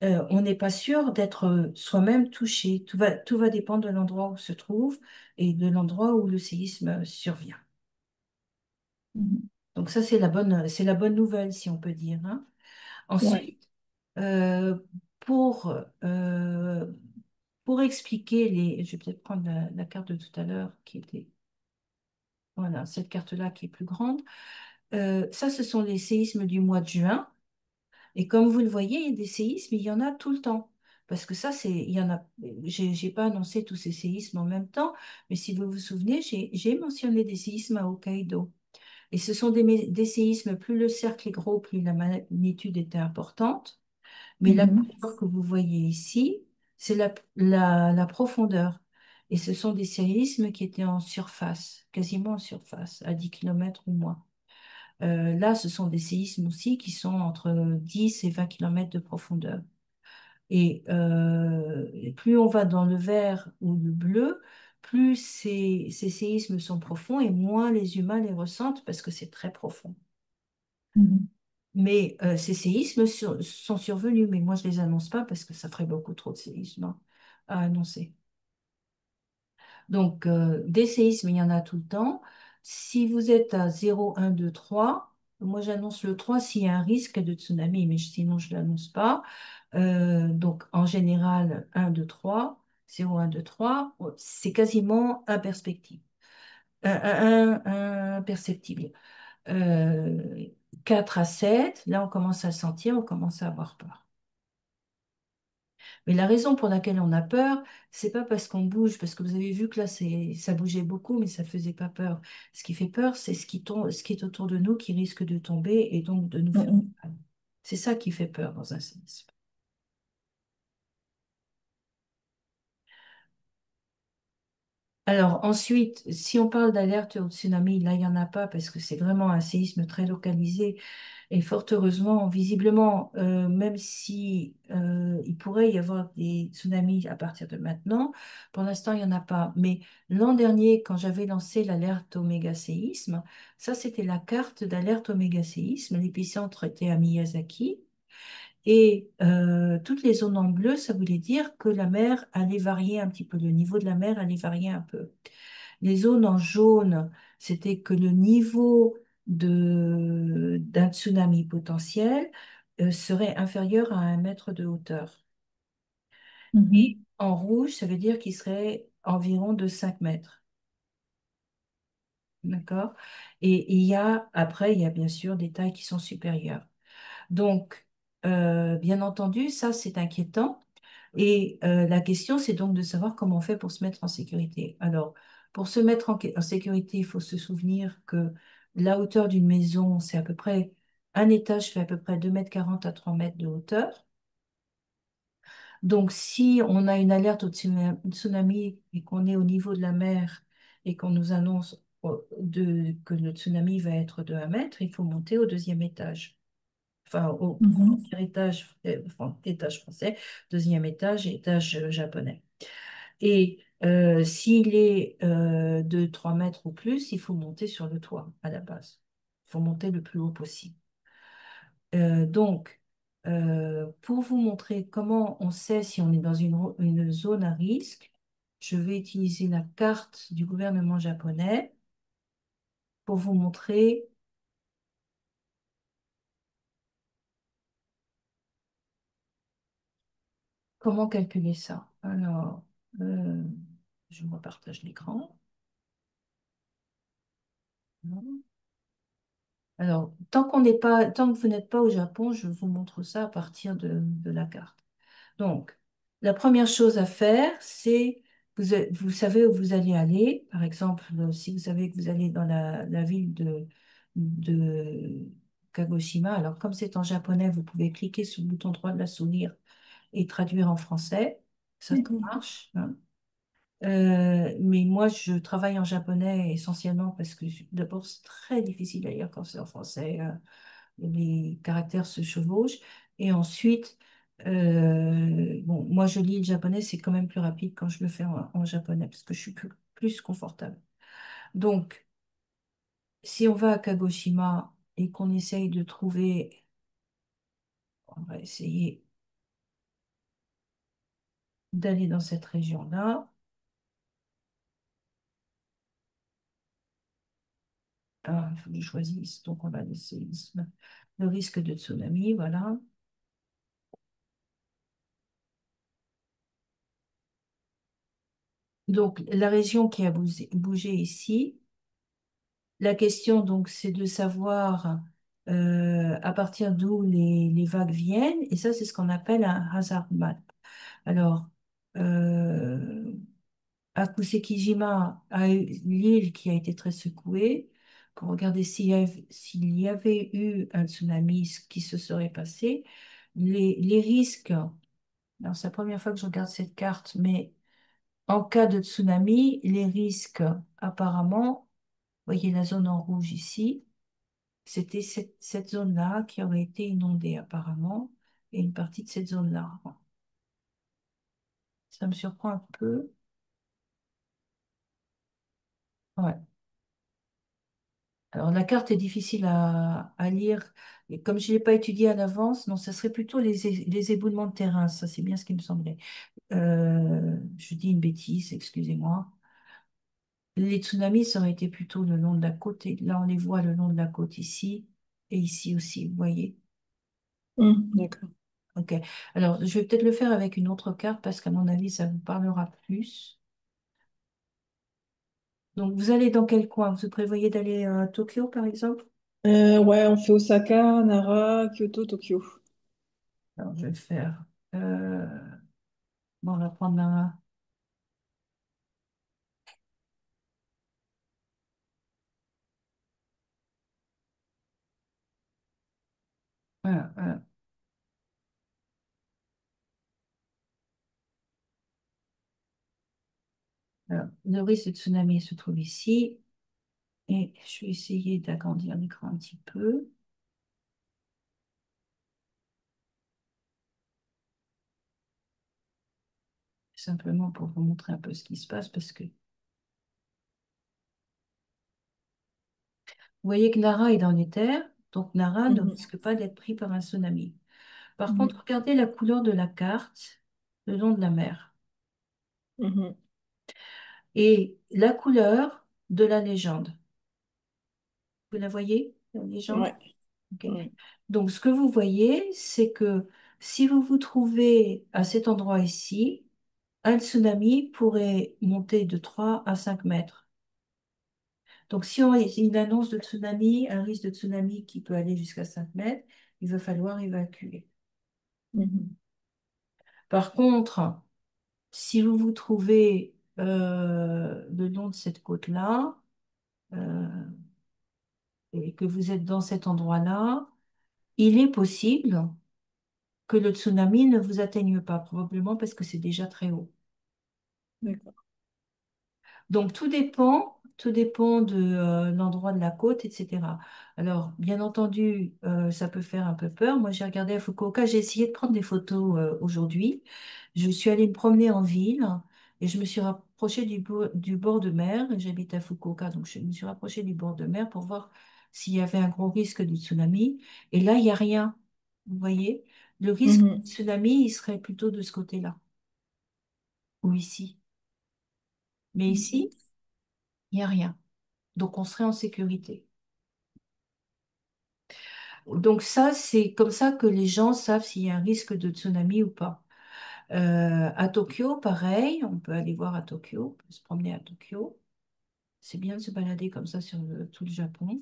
on n'est pas sûr d'être soi-même touché. Tout va dépendre de l'endroit où on se trouve et de l'endroit où le séisme survient.
Mhm.
Donc ça, c'est la bonne nouvelle, si on peut dire, hein.
Ouais.
Ensuite, euh, pour, euh, pour expliquer je vais peut-être prendre la carte de tout à l'heure qui était, voilà, cette carte-là qui est plus grande. Ça, ce sont les séismes du mois de juin. Et comme vous le voyez, il y a des séismes, il y en a tout le temps. Parce que ça, il y en a, j'ai pas annoncé tous ces séismes en même temps, mais si vous vous souvenez, j'ai mentionné des séismes à Hokkaido. Et ce sont des séismes, plus le cercle est gros, plus la magnitude était importante. Mais la
Mhm.
couleur que vous voyez ici, c'est la profondeur. Et ce sont des séismes qui étaient en surface, quasiment en surface, à 10 km ou moins. Là, ce sont des séismes aussi qui sont entre 10 et 20 km de profondeur. Et plus on va dans le vert ou le bleu, plus ces séismes sont profonds et moins les humains les ressentent parce que c'est très profond.
Mhm.
Mais ces séismes sont survenus, mais moi je les annonce pas parce que ça ferait beaucoup trop de séismes, hein, à annoncer. Donc, des séismes, il y en a tout le temps. Si vous êtes à 0, 1, 2, 3, moi j'annonce le 3 s'il y a un risque de tsunami, mais sinon je ne l'annonce pas. Donc, en général, 1, 2, 3, 0, 1, 2, 3, c'est quasiment imperceptible. Imperceptible. Euh, 4 à 7, là on commence à sentir, on commence à avoir peur. Mais la raison pour laquelle on a peur, c'est pas parce qu'on bouge, parce que vous avez vu que là, ça bougeait beaucoup, mais ça faisait pas peur. Ce qui fait peur, c'est ce qui tombe, ce qui est autour de nous, qui risque de tomber et donc de nous faire
Mhm.
mal. C'est ça qui fait peur dans un séisme. Alors ensuite, si on parle d'alerte au tsunami, là, il n'y en a pas parce que c'est vraiment un séisme très localisé. Et fort heureusement, visiblement, même si il pourrait y avoir des tsunamis à partir de maintenant, pour l'instant, il n'y en a pas. Mais l'an dernier, quand j'avais lancé l'alerte au mégaséisme, ça, c'était la carte d'alerte au mégaséisme. L'épicentre était à Miyazaki. Et toutes les zones en bleu, ça voulait dire que la mer allait varier un petit peu, le niveau de la mer allait varier un peu. Les zones en jaune, c'était que le niveau d'un tsunami potentiel serait inférieur à 1 mètre de hauteur. Et
Mhm.
en rouge, ça veut dire qu'il serait environ de 5 mètres. D'accord? Et après, il y a bien sûr des tailles qui sont supérieures. Donc, bien entendu, ça, c'est inquiétant. Et la question, c'est donc de savoir comment on fait pour se mettre en sécurité. Alors, pour se mettre en sécurité, il faut se souvenir que la hauteur d'une maison, c'est à peu près, un étage fait à peu près 2,40 m à 3 mètres de hauteur. Donc, si on a une alerte au tsunami et qu'on est au niveau de la mer et qu'on nous annonce que le tsunami va être de 1 mètre, il faut monter au deuxième étage. Enfin, au
Mhm.
premier étage, étage français, deuxième étage, étage japonais. Et s'il est de 3 mètres ou plus, il faut monter sur le toit à la base. Il faut monter le plus haut possible. Donc, pour vous montrer comment on sait si on est dans une zone à risque, je vais utiliser la carte du gouvernement japonais. pour vous montrer comment calculer ça. Alors, euh, je repartage l'écran. Alors, tant que vous n'êtes pas au Japon, je vous montre ça à partir de la carte. Donc, la première chose à faire, c'est, vous savez où vous allez aller. Par exemple, si vous savez que vous allez dans la ville de Kagoshima, alors comme c'est en japonais, vous pouvez cliquer sur le bouton droit de la souris et traduire en français. Ça
Mhm.
marche, hein. Mais moi, je travaille en japonais essentiellement parce que d'abord, c'est très difficile à lire quand c'est en français. Les caractères se chevauchent. Et ensuite, bon, moi, je lis le japonais, c'est quand même plus rapide quand je le fais en japonais parce que je suis plus confortable. Donc, si on va à Kagoshima et qu'on essaye de trouver, on va essayer d'aller dans cette région-là. Ah, il faut que je choisisse. Donc, on va laisser le risque de tsunami, voilà. Donc, la région qui a bougé ici, la question, donc, c'est de savoir à partir d'où les vagues viennent, et ça, c'est ce qu'on appelle un hazard map. Alors, euh, à Kusekijima, à l'île qui a été très secouée, pour regarder s'il y avait eu un tsunami, ce qui se serait passé, les risques, alors c'est la première fois que je regarde cette carte, mais en cas de tsunami, les risques, apparemment, voyez la zone en rouge ici, c'était cette zone-là qui aurait été inondée apparemment, et une partie de cette zone-là. Ça me surprend un peu. Ouais. Alors la carte est difficile à lire. Et comme je ne l'ai pas étudiée à l'avance, non, ça serait plutôt les éboulements de terrain. Ça, c'est bien ce qui me semblait. Je dis une bêtise, excusez-moi. Les tsunamis, ça aurait été plutôt le long de la côte. Et là, on les voit le long de la côte ici et ici aussi, vous voyez.
D'accord.
Ok. Alors, je vais peut-être le faire avec une autre carte parce qu'à mon avis, ça vous parlera plus. Donc, vous allez dans quel coin? Vous prévoyez d'aller à Tokyo, par exemple?
Ouais, on fait Osaka, Nara, Kyoto, Tokyo.
Alors, je vais faire. euh, bon, on va prendre un. Un. Alors, le risque de tsunami se trouve ici. Et je vais essayer d'agrandir l'écran un petit peu, simplement pour vous montrer un peu ce qui se passe, parce que vous voyez que Nara est dans les terres, donc Nara ne
Mhm.
risque pas d'être pris par un tsunami. Par contre,
Mhm.
regardez la couleur de la carte le long de la mer
Mhm.
et la couleur de la légende. Vous la voyez, la légende?
Ouais.
Ok.
Ouais.
Donc, ce que vous voyez, c'est que si vous vous trouvez à cet endroit ici, un tsunami pourrait monter de 3 à 5 mètres. Donc, si on a une annonce de tsunami, un risque de tsunami qui peut aller jusqu'à 5 mètres, il va falloir évacuer.
Mhm.
Par contre, si vous vous trouvez le long de cette côte-là, euh, et que vous êtes dans cet endroit-là, il est possible que le tsunami ne vous atteigne pas, probablement parce que c'est déjà très haut.
D'accord.
Donc tout dépend de l'endroit de la côte, etc. Alors, bien entendu, ça peut faire un peu peur. Moi, j'ai regardé à Fukuoka, j'ai essayé de prendre des photos aujourd'hui. Je suis allée me promener en ville et je me suis rapprochée du bord de mer. J'habite à Fukuoka, donc je me suis rapprochée du bord de mer pour voir s'il y avait un gros risque de tsunami. Et là, il n'y a rien. Vous voyez? Le risque de
Mhm.
tsunami, il serait plutôt de ce côté-là ou ici. Mais
Ok.
ici, il n'y a rien. Donc, on serait en sécurité. Donc, ça, c'est comme ça que les gens savent s'il y a un risque de tsunami ou pas. À Tokyo, pareil, on peut aller voir à Tokyo, on peut se promener à Tokyo. C'est bien de se balader comme ça sur tout le Japon.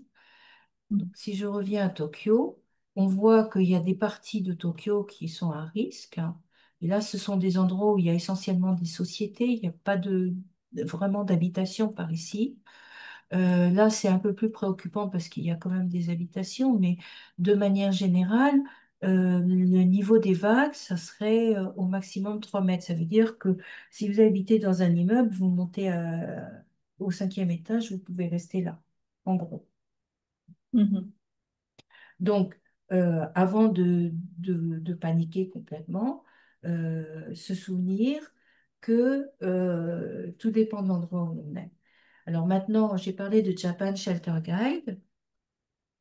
Donc, si je reviens à Tokyo, on voit qu'il y a des parties de Tokyo qui sont à risque, hein. Et là, ce sont des endroits où il y a essentiellement des sociétés, il n'y a pas vraiment d'habitation par ici. Là, c'est un peu plus préoccupant parce qu'il y a quand même des habitations, mais de manière générale, le niveau des vagues, ça serait au maximum 3 mètres. Ça veut dire que si vous habitez dans un immeuble, vous montez au cinquième étage, vous pouvez rester là, en gros.
Mhm.
Donc, avant de paniquer complètement, se souvenir que tout dépend de l'endroit où on est. Alors maintenant, j'ai parlé de Japan Shelter Guide,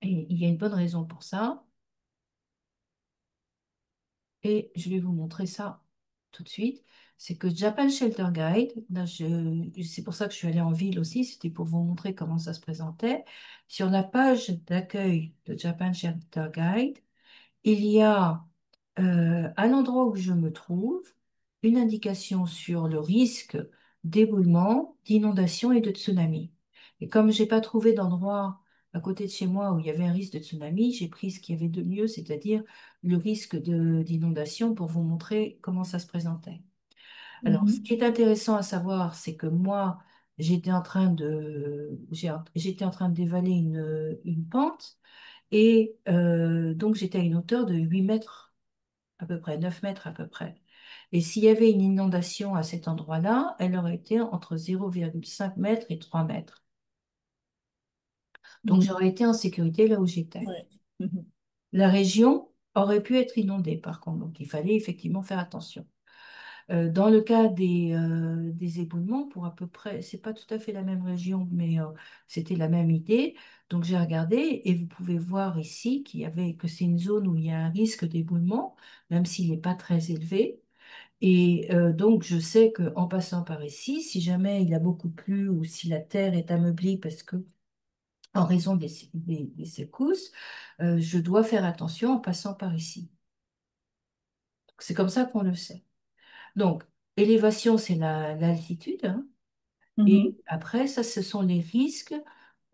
et il y a une bonne raison pour ça, et je vais vous montrer ça tout de suite. C'est que Japan Shelter Guide, là, c'est pour ça que je suis allée en ville aussi, c'était pour vous montrer comment ça se présentait. Sur la page d'accueil de Japan Shelter Guide, il y a, à l'endroit où je me trouve, une indication sur le risque d'éboulement, d'inondation et de tsunami. Et comme j'ai pas trouvé d'endroit à côté de chez moi où il y avait un risque de tsunami, j'ai pris ce qu'il y avait de mieux, c'est-à-dire le risque d'inondation pour vous montrer comment ça se présentait. Alors, ce qui
Mhm.
est intéressant à savoir, c'est que moi, j'étais en train de dévaler une pente et donc j'étais à une hauteur de 8 mètres à peu près, 9 mètres à peu près. Et s'il y avait une inondation à cet endroit-là, elle aurait été entre 0,5 mètres et 3 mètres. Donc
Mhm.
j'aurais été en sécurité là où j'étais.
Ouais. Mhm.
La région aurait pu être inondée par contre, donc il fallait effectivement faire attention. Dans le cas des éboulements, pour à peu près, c'est pas tout à fait la même région, mais c'était la même idée. Donc j'ai regardé et vous pouvez voir ici que c'est une zone où il y a un risque d'éboulement, même s'il n'est pas très élevé. Et donc je sais qu'en passant par ici, si jamais il a beaucoup plu ou si la terre est ameublée parce que en raison des secousses, je dois faire attention en passant par ici. C'est comme ça qu'on le sait. Donc, élévation, c'est l'altitude, hein. Et
Mhm.
après, ça, ce sont les risques.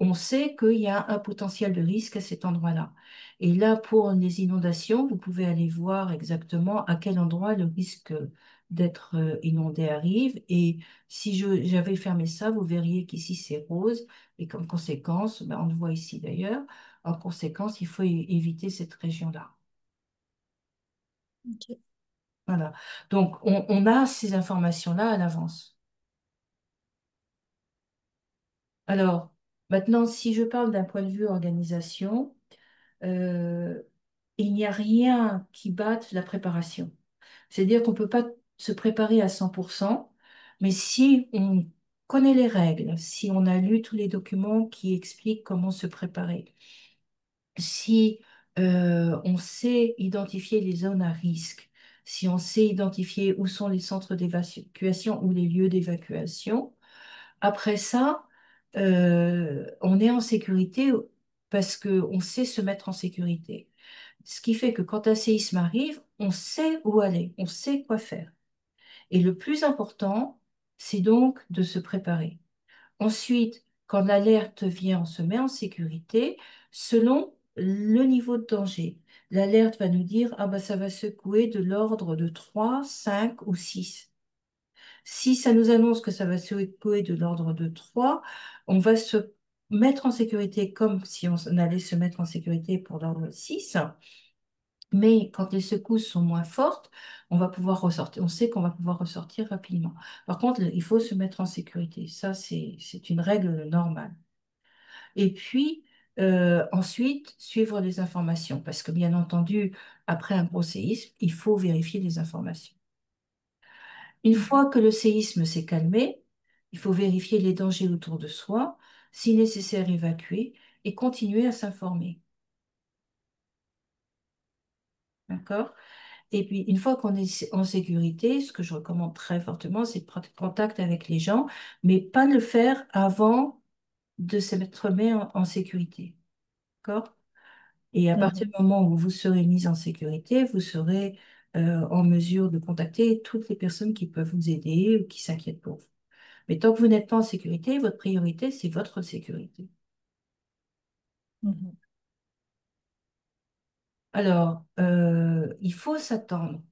On sait qu'il y a un potentiel de risque à cet endroit-là. Et là, pour les inondations, vous pouvez aller voir exactement à quel endroit le risque d'être inondé arrive. Et si j'avais fermé ça, vous verriez qu'ici, c'est rose. Et comme conséquence, ben, on le voit ici d'ailleurs, en conséquence, il faut éviter cette région-là.
Ok.
Voilà. Donc, on a ces informations-là à l'avance. Alors, maintenant, si je parle d'un point de vue organisation, euh, il n'y a rien qui batte la préparation. C'est-à-dire qu'on ne peut pas se préparer à 100%, mais si on connaît les règles, si on a lu tous les documents qui expliquent comment se préparer, si on sait identifier les zones à risque, si on sait identifier où sont les centres d'évacuation ou les lieux d'évacuation, après ça, on est en sécurité parce qu'on sait se mettre en sécurité. Ce qui fait que quand un séisme arrive, on sait où aller, on sait quoi faire. Et le plus important, c'est donc de se préparer. Ensuite, quand l'alerte vient, on se met en sécurité selon le niveau de danger. L'alerte va nous dire, ah bah ça va secouer de l'ordre de 3, 5 ou 6. Si ça nous annonce que ça va secouer de l'ordre de 3, on va se mettre en sécurité comme si on allait se mettre en sécurité pour l'ordre 6. Mais quand les secousses sont moins fortes, on va pouvoir ressortir. On sait qu'on va pouvoir ressortir rapidement. Par contre, il faut se mettre en sécurité. Ça, c'est une règle normale. Et puis, ensuite, suivre les informations. Parce que, bien entendu, après un gros séisme, il faut vérifier les informations. Une
Mhm.
fois que le séisme s'est calmé, il faut vérifier les dangers autour de soi, si nécessaire évacuer et continuer à s'informer. D'accord? Et puis, une fois qu'on est en sécurité, ce que je recommande très fortement, c'est de prendre contact avec les gens, mais pas le faire avant. de se mettre mis en sécurité. D'accord? Et à partir
Mhm.
du moment où vous serez mis en sécurité, vous serez en mesure de contacter toutes les personnes qui peuvent vous aider ou qui s'inquiètent pour vous. Mais tant que vous n'êtes pas en sécurité, votre priorité, c'est votre sécurité.
Mhm.
Alors, il faut s'attendre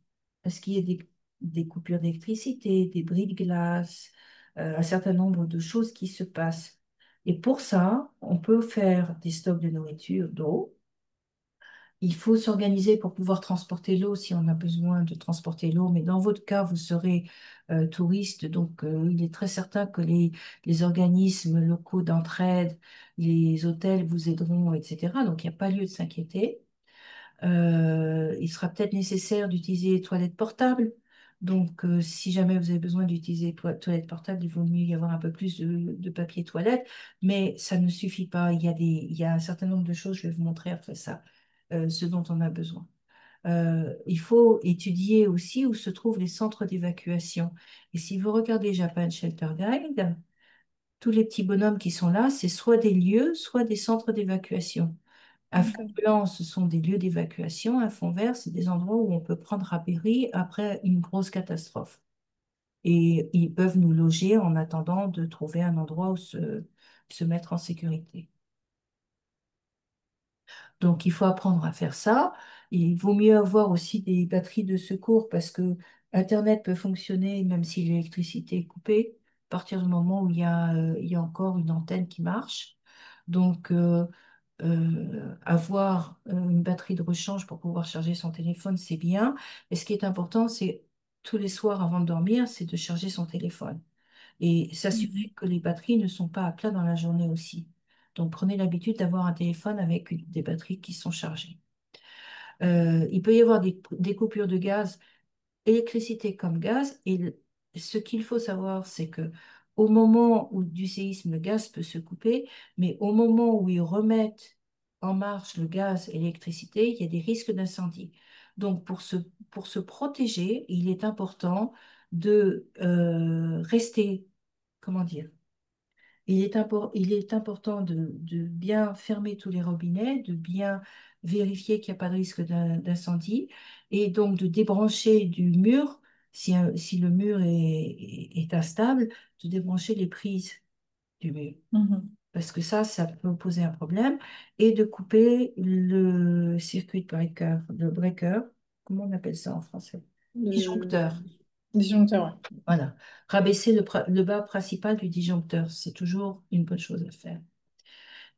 à ce qu'il y ait des coupures d'électricité, des bris de glace, un certain nombre de choses qui se passent. Et pour ça, on peut faire des stocks de nourriture, d'eau. Il faut s'organiser pour pouvoir transporter l'eau si on a besoin de transporter l'eau. Mais dans votre cas, vous serez touriste, donc il est très certain que les organismes locaux d'entraide, les hôtels vous aideront, etc. Donc il n'y a pas lieu de s'inquiéter. Il sera peut-être nécessaire d'utiliser les toilettes portables. Donc, si jamais vous avez besoin d'utiliser les toilettes portables, il vaut mieux y avoir un peu plus de papier toilette. Mais ça ne suffit pas. Il y a un certain nombre de choses, je vais vous montrer après ça, ce dont on a besoin. Il faut étudier aussi où se trouvent les centres d'évacuation. Et si vous regardez Japan Shelter Guide, tous les petits bonhommes qui sont là, c'est soit des lieux, soit des centres d'évacuation. Un fond
D'accord.
blanc, ce sont des lieux d'évacuation. Un fond vert, c'est des endroits où on peut prendre abri après une grosse catastrophe. Et ils peuvent nous loger en attendant de trouver un endroit où se mettre en sécurité. Donc, il faut apprendre à faire ça. Il vaut mieux avoir aussi des batteries de secours parce que Internet peut fonctionner même si l'électricité est coupée, à partir du moment où il y a encore une antenne qui marche. Donc, avoir une batterie de rechange pour pouvoir charger son téléphone, c'est bien. Et ce qui est important, c'est tous les soirs avant de dormir, c'est de charger son téléphone et
Mhm.
s'assurer que les batteries ne sont pas à plat dans la journée aussi. Donc, prenez l'habitude d'avoir un téléphone avec des batteries qui sont chargées. Il peut y avoir des coupures de gaz, électricité comme gaz. Et ce qu'il faut savoir, c'est que au moment où du séisme, le gaz peut se couper, mais au moment où ils remettent en marche le gaz et l'électricité, il y a des risques d'incendie. Donc, pour se protéger, il est important de rester, comment dire, il est important de bien fermer tous les robinets, de bien vérifier qu'il n'y a pas de risque d'incendie et donc de débrancher du mur, si le mur est instable, de débrancher les prises du mur.
Mhm.
Parce que ça peut poser un problème et de couper le circuit breaker, le breaker, comment on appelle ça en français?
Le
Disjoncteur.
disjoncteur,
Voilà. Rabaisser le bas principal du disjoncteur, c'est toujours une bonne chose à faire.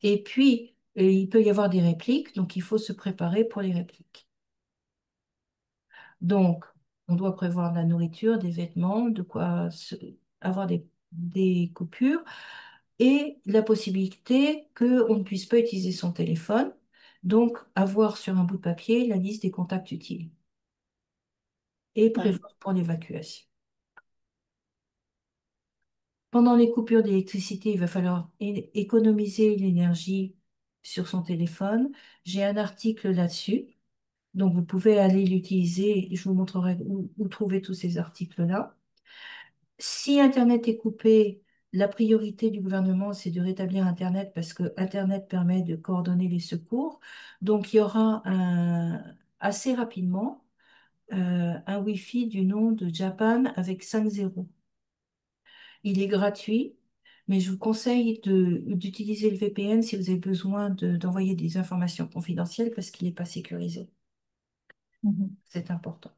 Et puis, il peut y avoir des répliques, donc il faut se préparer pour les répliques. Donc, on doit prévoir de la nourriture, des vêtements, avoir des coupures et la possibilité qu'on ne puisse pas utiliser son téléphone. Donc, avoir sur un bout de papier la liste des contacts utiles et
ouais. Ouais.
prévoir pour l'évacuation. Pendant les coupures d'électricité, il va falloir économiser l'énergie sur son téléphone. J'ai un article là-dessus. Donc, vous pouvez aller l'utiliser. Je vous montrerai où trouver tous ces articles-là. Si Internet est coupé, la priorité du gouvernement, c'est de rétablir Internet parce que Internet permet de coordonner les secours. Donc, il y aura assez rapidement un Wi-Fi du nom de Japan avec 5 zéros. Il est gratuit, mais je vous conseille d'utiliser le VPN si vous avez besoin d'envoyer des informations confidentielles parce qu'il n'est pas sécurisé.
Mhm.
C'est important.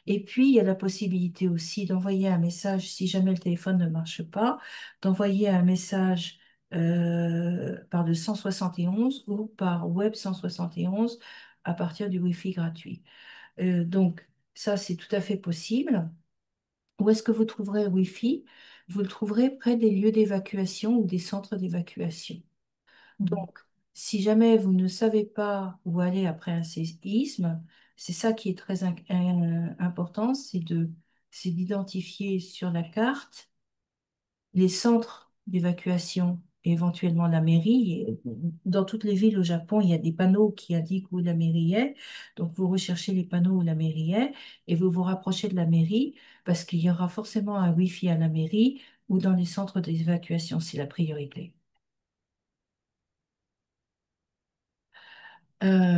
Et puis, il y a la possibilité aussi d'envoyer un message, si jamais le téléphone ne marche pas, d'envoyer un message par le 171 ou par Web 171 à partir du Wi-Fi gratuit. Donc, ça, c'est tout à fait possible. Où est-ce que vous trouverez le Wi-Fi? Vous le trouverez près des lieux d'évacuation ou des centres d'évacuation.
Mhm.
Donc, si jamais vous ne savez pas où aller après un séisme, c'est ça qui est très important, c'est d'identifier sur la carte les centres d'évacuation, et éventuellement la mairie. Et dans toutes les villes au Japon, il y a des panneaux qui indiquent où la mairie est. Donc, vous recherchez les panneaux où la mairie est et vous vous rapprochez de la mairie parce qu'il y aura forcément un Wi-Fi à la mairie ou dans les centres d'évacuation, c'est la priorité.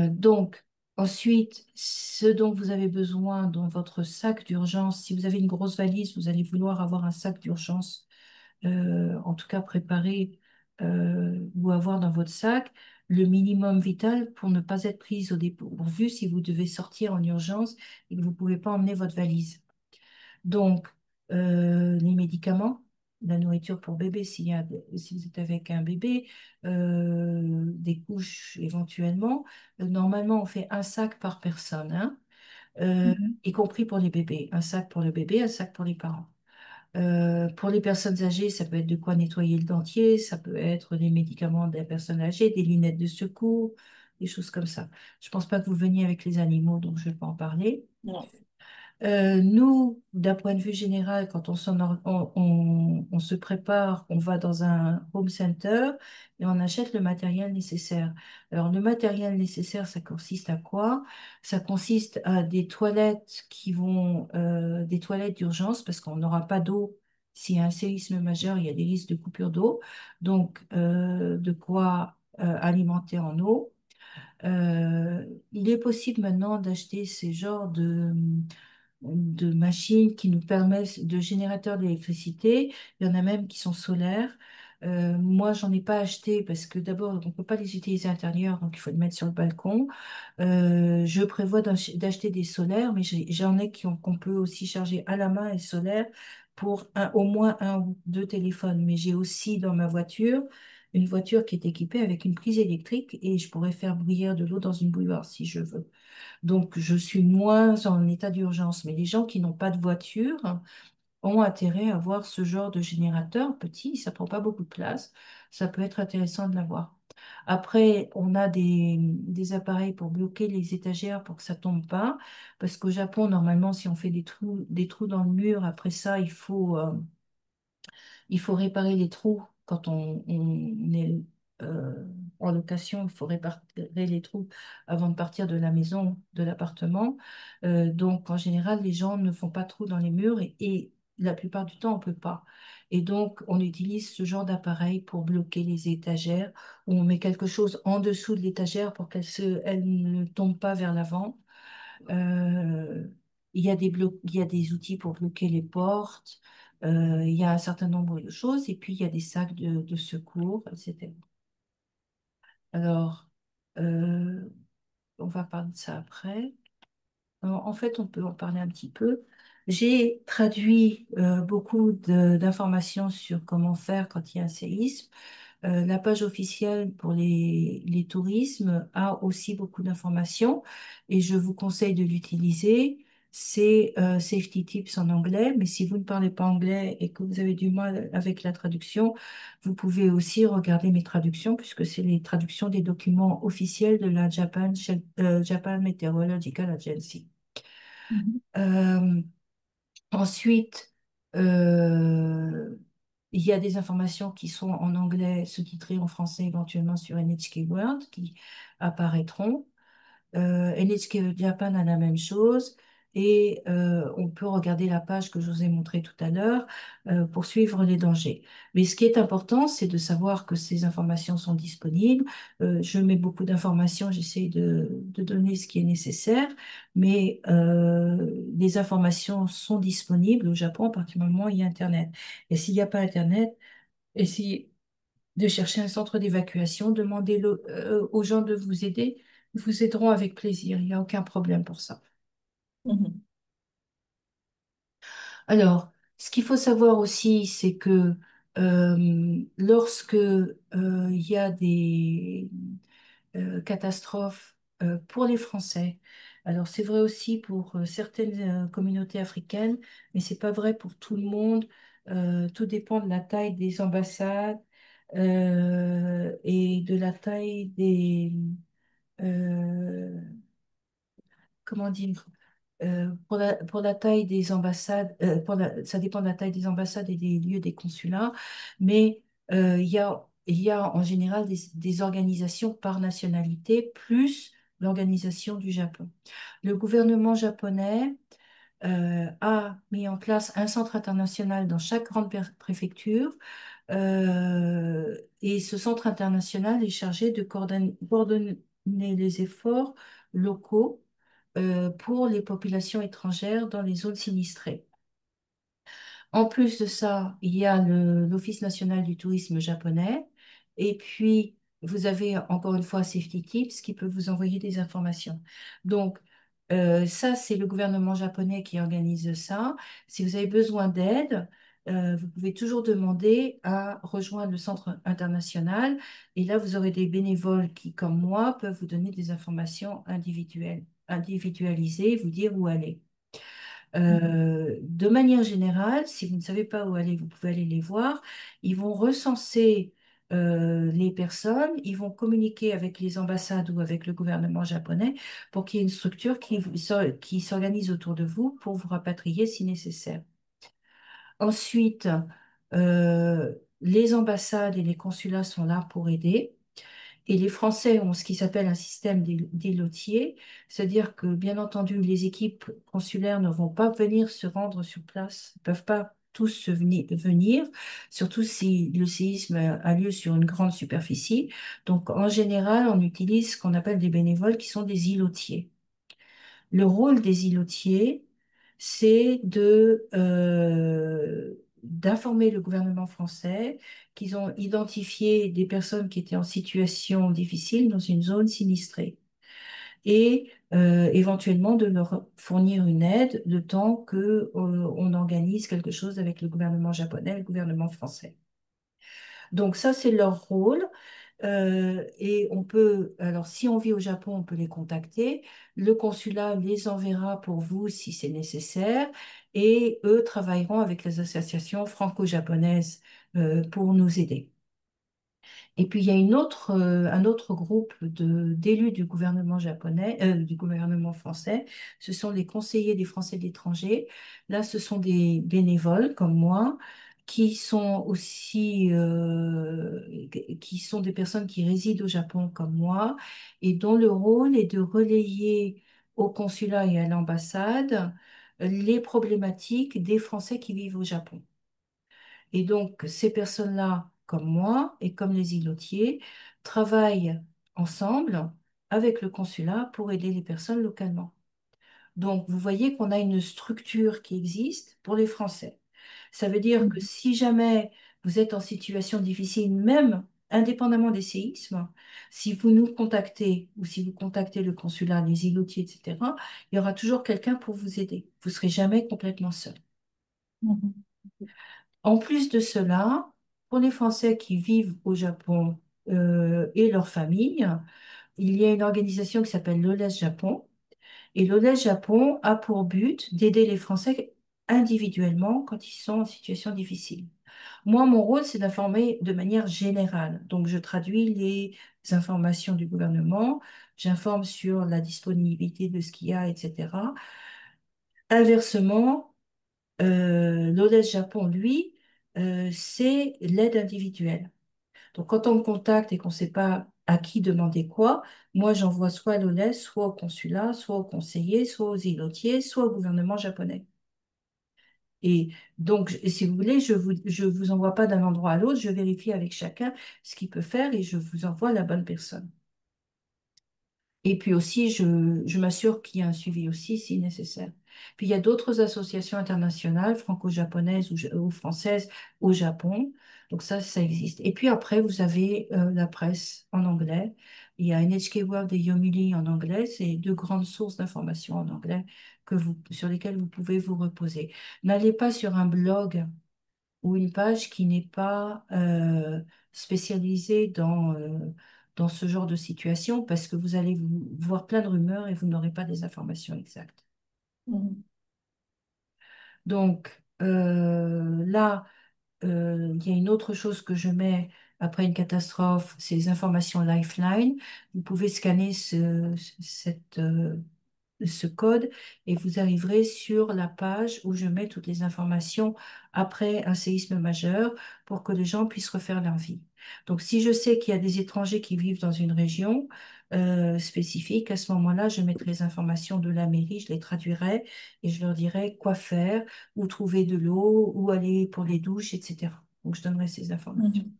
Donc, ensuite, ce dont vous avez besoin dans votre sac d'urgence, si vous avez une grosse valise, vous allez vouloir avoir un sac d'urgence, en tout cas préparé, ou avoir dans votre sac le minimum vital pour ne pas être prise au dépourvu si vous devez sortir en urgence et que vous ne pouvez pas emmener votre valise. Donc, les médicaments, la nourriture pour bébé, si vous êtes avec un bébé, des couches éventuellement. Normalement, on fait un sac par personne, hein, euh,
Mhm.
y compris pour les bébés. Un sac pour le bébé, un sac pour les parents. Pour les personnes âgées, ça peut être de quoi nettoyer le dentier, ça peut être des médicaments des personnes âgées, des lunettes de secours, des choses comme ça. Je pense pas que vous veniez avec les animaux, donc je ne vais pas en parler.
Non.
Nous, d'un point de vue général, quand on se prépare, on va dans un home center et on achète le matériel nécessaire. Alors, le matériel nécessaire, ça consiste à quoi? Ça consiste à des toilettes des toilettes d'urgence parce qu'on n'aura pas d'eau. S'il y a un séisme majeur, il y a des risques de coupure d'eau. Donc, de quoi alimenter en eau. Il est possible maintenant d'acheter ces genres de machines qui nous permettent de générateurs d'électricité. Il y en a même qui sont solaires. Moi, j'en ai pas acheté parce que d'abord, on ne peut pas les utiliser à l'intérieur, donc il faut les mettre sur le balcon. Je prévois d'acheter des solaires, mais j'en ai qu'on peut aussi charger à la main et solaire pour au moins un ou deux téléphones. Mais j'ai aussi dans ma voiture une voiture qui est équipée avec une prise électrique et je pourrais faire bouillir de l'eau dans une bouilloire si je veux. Donc, je suis moins en état d'urgence. Mais les gens qui n'ont pas de voiture ont intérêt à avoir ce genre de générateur petit. Ça prend pas beaucoup de place. Ça peut être intéressant de l'avoir. Après, on a des appareils pour bloquer les étagères pour que ça tombe pas. Parce qu'au Japon, normalement, si on fait des trous dans le mur, après ça, il faut réparer les trous quand on est en location. Il faut réparer les trous avant de partir de la maison, de l'appartement. Donc, en général, les gens ne font pas de trous dans les murs et la plupart du temps, on ne peut pas. Et donc, on utilise ce genre d'appareil pour bloquer les étagères où on met quelque chose en dessous de l'étagère pour elle ne tombe pas vers l'avant. Euh, il y a des outils pour bloquer les portes. Il y a un certain nombre de choses. Et puis, il y a des sacs de secours, etc. Alors, euh, on va parler de ça après. En fait, on peut en parler un petit peu. J'ai traduit beaucoup d'informations sur comment faire quand il y a un séisme. La page officielle pour les tourismes a aussi beaucoup d'informations et je vous conseille de l'utiliser. C'est Safety Tips en anglais, mais si vous ne parlez pas anglais et que vous avez du mal avec la traduction, vous pouvez aussi regarder mes traductions puisque c'est les traductions des documents officiels de la Japan Meteorological Agency.
Mhm.
Euh, Ensuite, euh, il y a des informations qui sont en anglais, sous-titrées en français éventuellement sur NHK World qui apparaîtront. NHK Japan a la même chose et on peut regarder la page que je vous ai montrée tout à l'heure pour suivre les dangers. Mais ce qui est important, c'est de savoir que ces informations sont disponibles. Je mets beaucoup d'informations, j'essaie de donner ce qui est nécessaire, mais les informations sont disponibles au Japon à partir du moment où il y a Internet. Et s'il n'y a pas Internet, essayez de chercher un centre d'évacuation, demandez aux gens de vous aider. Ils vous aideront avec plaisir, il n'y a aucun problème pour ça.
Mhm.
Alors, ce qu'il faut savoir aussi, c'est que lorsque il y a des catastrophes pour les Français, alors c'est vrai aussi pour certaines communautés africaines, mais c'est pas vrai pour tout le monde. Tout dépend de la taille des ambassades et de la taille euh, comment dire, pour la taille des ambassades, ça dépend de la taille des ambassades et des lieux des consulats, mais il y a en général des organisations par nationalité, plus l'organisation du Japon. Le gouvernement japonais a mis en place un centre international dans chaque grande préfecture et ce centre international est chargé de les efforts locaux pour les populations étrangères dans les zones sinistrées. En plus de ça, il y a l'Office national du tourisme japonais. Et puis, vous avez encore une fois Safety Tips qui peut vous envoyer des informations. Donc, ça, c'est le gouvernement japonais qui organise ça. Si vous avez besoin d'aide, vous pouvez toujours demander à rejoindre le centre international. Et là, vous aurez des bénévoles qui, comme moi, peuvent vous donner des informations individuelles, individualisées, vous dire où aller. De manière générale, si vous ne savez pas où aller, vous pouvez aller les voir. Ils vont recenser les personnes, ils vont communiquer avec les ambassades ou avec le gouvernement japonais pour qu'il y ait une structure qui s'organise autour de vous pour vous rapatrier si nécessaire. Ensuite, les ambassades et les consulats sont là pour aider. Et les Français ont ce qui s'appelle un système d'îlotier, c'est-à-dire que, bien entendu, les équipes consulaires ne vont pas venir se rendre sur place, ne peuvent pas tous venir, surtout si le séisme a lieu sur une grande superficie. Donc, en général, on utilise ce qu'on appelle des bénévoles qui sont des îlotiers. Le rôle des îlotiers, c'est d'informer le gouvernement français qu'ils ont identifié des personnes qui étaient en situation difficile dans une zone sinistrée et éventuellement de leur fournir une aide le temps que, on organise quelque chose avec le gouvernement japonais et le gouvernement français. Donc ça, c'est leur rôle. Et on peut, alors si on vit au Japon, on peut les contacter. Le consulat les enverra pour vous si c'est nécessaire. Et eux travailleront avec les associations franco-japonaises pour nous aider. Et puis il y a un autre groupe d'élus du gouvernement japonais, du gouvernement français. Ce sont les conseillers des Français de l'étranger. Là, ce sont des bénévoles comme moi qui sont aussi qui sont des personnes qui résident au Japon comme moi et dont le rôle est de relayer au consulat et à l'ambassade les problématiques des Français qui vivent au Japon. Et donc, ces personnes-là, comme moi et comme les îlotiers, travaillent ensemble avec le consulat pour aider les personnes localement. Donc, vous voyez qu'on a une structure qui existe pour les Français. Ça veut dire que
Mhm.
si jamais vous êtes en situation difficile, même indépendamment des séismes, si vous nous contactez ou si vous contactez le consulat, les îlotiers, etc., il y aura toujours quelqu'un pour vous aider. Vous ne serez jamais complètement seul.
Mhm.
En plus de cela, pour les Français qui vivent au Japon et leurs familles, il y a une organisation qui s'appelle l'OLES Japon. Et l'OLES Japon a pour but d'aider les Français individuellement quand ils sont en situation difficile. Moi, mon rôle, c'est d'informer de manière générale. Donc, je traduis les informations du gouvernement, j'informe sur la disponibilité de ce qu'il y a, etc. Inversement, l'OLES Japon, lui, c'est l'aide individuelle. Donc, quand on me contacte et qu'on ne sait pas à qui demander quoi, moi, j'envoie soit à l'OLES, soit au consulat, soit au conseiller, soit aux îlotiers, soit au gouvernement japonais. Et donc, si vous voulez, je vous envoie pas d'un endroit à l'autre, je vérifie avec chacun ce qu'il peut faire et je vous envoie la bonne personne. Et puis aussi, je m'assure qu'il y a un suivi aussi si nécessaire. Puis il y a d'autres associations internationales, franco-japonaises ou françaises au Japon. Donc ça existe. Et puis après, vous avez la presse en anglais. Il y a NHK World et Yomiuri en anglais. C'est deux grandes sources d'informations en anglais sur lesquelles vous pouvez vous reposer. N'allez pas sur un blog ou une page qui n'est pas spécialisée dans ce genre de situation parce que vous allez voir plein de rumeurs et vous n'aurez pas des informations exactes.
Mhm.
Donc là, il y a une autre chose que je mets après une catastrophe, c'est les informations Lifeline. Vous pouvez scanner ce code et vous arriverez sur la page où je mets toutes les informations après un séisme majeur pour que les gens puissent refaire leur vie. Donc, si je sais qu'il y a des étrangers qui vivent dans une région spécifique, à ce moment-là, je mettrai les informations de la mairie, je les traduirai et je leur dirai quoi faire, où trouver de l'eau, où aller pour les douches, etc. Donc, je donnerai ces informations.
Mhm.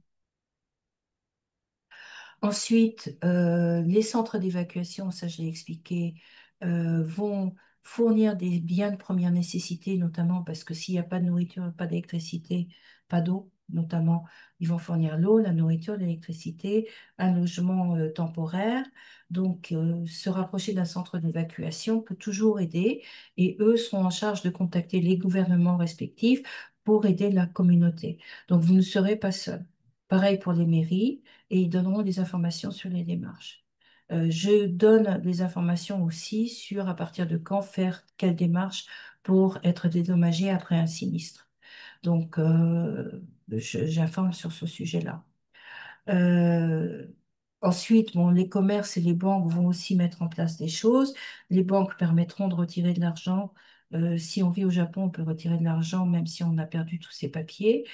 Ensuite, les centres d'évacuation, ça je l'ai expliqué, vont fournir des biens de première nécessité, notamment parce que s'il n'y a pas de nourriture, pas d'électricité, pas d'eau, notamment, ils vont fournir l'eau, la nourriture, l'électricité, un logement temporaire. Donc, se rapprocher d'un centre d'évacuation peut toujours aider et eux seront en charge de contacter les gouvernements respectifs pour aider la communauté. Donc, vous ne serez pas seul. Pareil pour les mairies et ils donneront des informations sur les démarches. Je donne des informations aussi sur à partir de quand faire quelle démarche pour être dédommagé après un sinistre. Donc, j'informe sur ce sujet-là. Euh, Ensuite, bon, les commerces et les banques vont aussi mettre en place des choses. Les banques permettront de retirer de l'argent. Si on vit au Japon, on peut retirer de l'argent même si on a perdu tous ses papiers.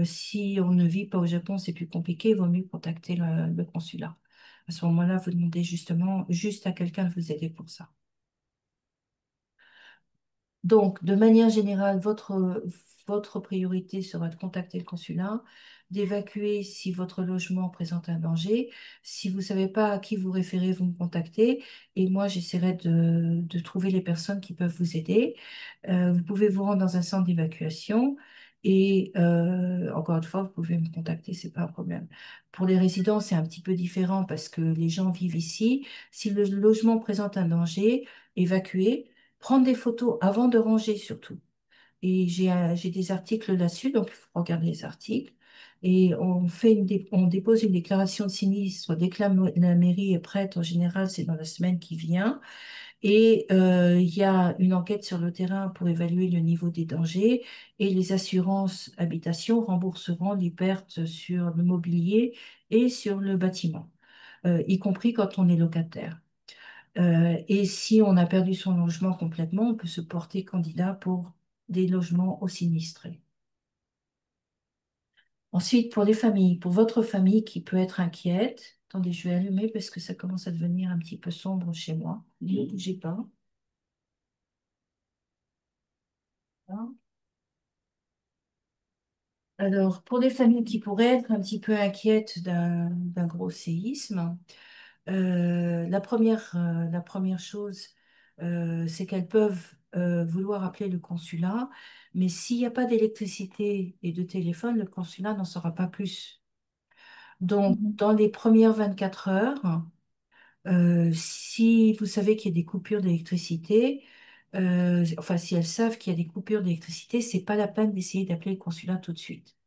Si on ne vit pas au Japon, c'est plus compliqué. Il vaut mieux contacter le consulat. À ce moment-là, vous demandez justement juste à quelqu'un de vous aider pour ça. Donc, de manière générale, votre priorité sera de contacter le consulat, d'évacuer si votre logement présente un danger. Si vous ne savez pas à qui vous référez, vous me contactez et moi, j'essaierai de trouver les personnes qui peuvent vous aider. Vous pouvez vous rendre dans un centre d'évacuation et encore une fois, vous pouvez me contacter, c'est pas un problème. Pour les résidents, c'est un petit peu différent parce que les gens vivent ici. Si le logement présente un danger, évacuez. Prendre des photos avant de ranger surtout. Et j'ai des articles là-dessus, donc il faut regarder les articles. Et on dépose une déclaration de sinistre dès que la mairie est prête. En général, c'est dans la semaine qui vient. Et il y a une enquête sur le terrain pour évaluer le niveau des dangers. Et les assurances habitation rembourseront les pertes sur le mobilier et sur le bâtiment, y compris quand on est locataire. Et si on a perdu son logement complètement, on peut se porter candidat pour des logements au sinistrés. Ensuite, pour les familles, pour votre famille qui peut être inquiète, attendez, je vais allumer parce que ça commence à devenir un petit peu sombre chez moi. Ne bougez pas. Voilà. Alors, pour les familles qui pourraient être un petit peu inquiètes d'un gros séisme, la première chose, c'est qu'elles peuvent vouloir appeler le consulat, mais s'il n'y a pas d'électricité et de téléphone, le consulat n'en saura pas plus. Donc,
Mhm.
dans les premières 24 heures, si vous savez qu'il y a des coupures d'électricité, enfin, si elles savent qu'il y a des coupures d'électricité, c'est pas la peine d'essayer d'appeler le consulat tout de suite.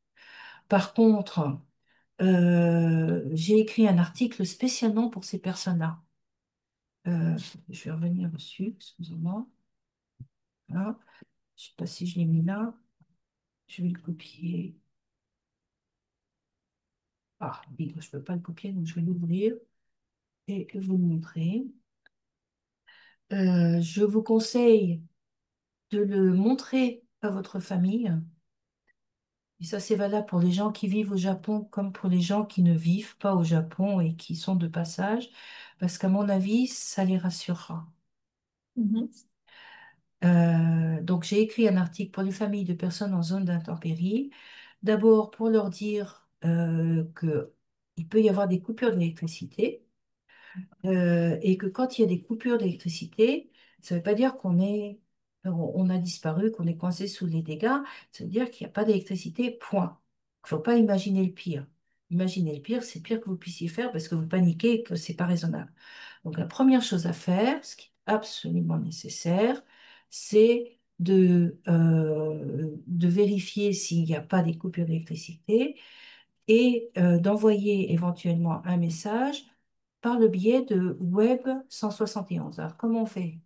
Par contre, j'ai écrit un article spécialement pour ces personnes-là. Euh, je vais revenir dessus, excusez-moi. Voilà. Je ne sais pas si je l'ai mis là. Je vais le copier. Ah, oui, je ne peux pas le copier, donc je vais l'ouvrir et vous le montrer. Je vous conseille de le montrer à votre famille. Et ça, c'est valable pour les gens qui vivent au Japon comme pour les gens qui ne vivent pas au Japon et qui sont de passage, parce qu'à mon avis, ça les rassurera.
Mhm.
Donc, j'ai écrit un article pour les familles de personnes en zone d'intempérie. D'abord, pour leur dire qu'il peut y avoir des coupures d'électricité et que quand il y a des coupures d'électricité, ça ne veut pas dire on a disparu, qu'on est coincé sous les dégâts. Ça veut dire qu'il n'y a pas d'électricité, point. Il ne faut pas imaginer le pire. Imaginer le pire, c'est le pire que vous puissiez faire parce que vous paniquez et que ce n'est pas raisonnable. Donc, la première chose à faire, ce qui est absolument nécessaire, c'est de vérifier s'il n'y a pas des coupures d'électricité et d'envoyer éventuellement un message par le biais de Web 171. Alors, comment on fait?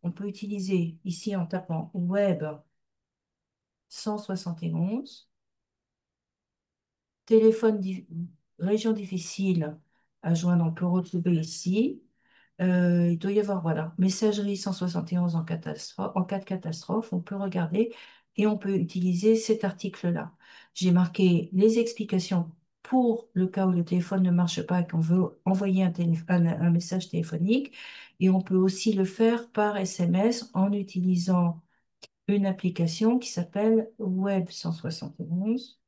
On peut utiliser ici en tapant Web 171, téléphone, région difficile à joindre, on peut retrouver ici. Il doit y avoir, voilà, messagerie 171 en cas de catastrophe. On peut regarder et on peut utiliser cet article-là. J'ai marqué les explications pour le cas où le téléphone ne marche pas et qu'on veut envoyer un message téléphonique. Et on peut aussi le faire par SMS en utilisant une application qui s'appelle Web 171.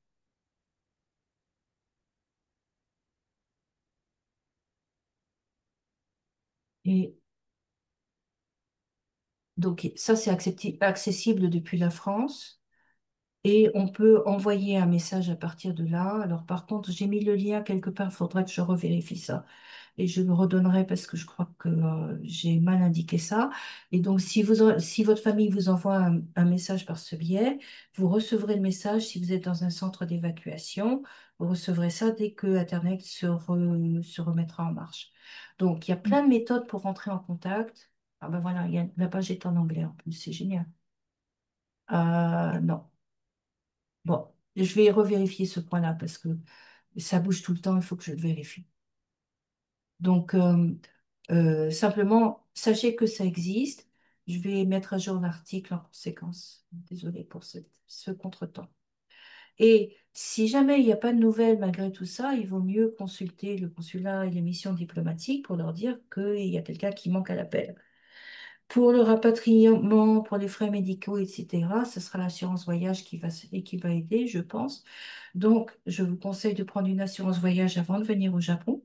Et donc ça, c'est accessible depuis la France. Et on peut envoyer un message à partir de là. Alors par contre, j'ai mis le lien quelque part, il faudrait que je revérifie ça. Et je le redonnerai parce que je crois que j'ai mal indiqué ça. Et donc si votre famille vous envoie un message par ce biais, vous recevrez le message si vous êtes dans un centre d'évacuation. Vous recevrez ça dès que Internet se remettra en marche. Donc il y a plein de méthodes pour rentrer en contact. Ah ben voilà, la page est en anglais en plus, c'est génial. Non. Bon, je vais revérifier ce point-là parce que ça bouge tout le temps, il faut que je le vérifie. Donc, simplement, sachez que ça existe. Je vais mettre à jour l'article en conséquence. Désolée pour ce contretemps. Et si jamais il n'y a pas de nouvelles malgré tout ça, il vaut mieux consulter le consulat et les missions diplomatiques pour leur dire qu'il y a quelqu'un qui manque à l'appel. Pour le rapatriement, pour les frais médicaux, etc., ce sera l'assurance voyage qui va aider, je pense. Donc, je vous conseille de prendre une assurance voyage avant de venir au Japon,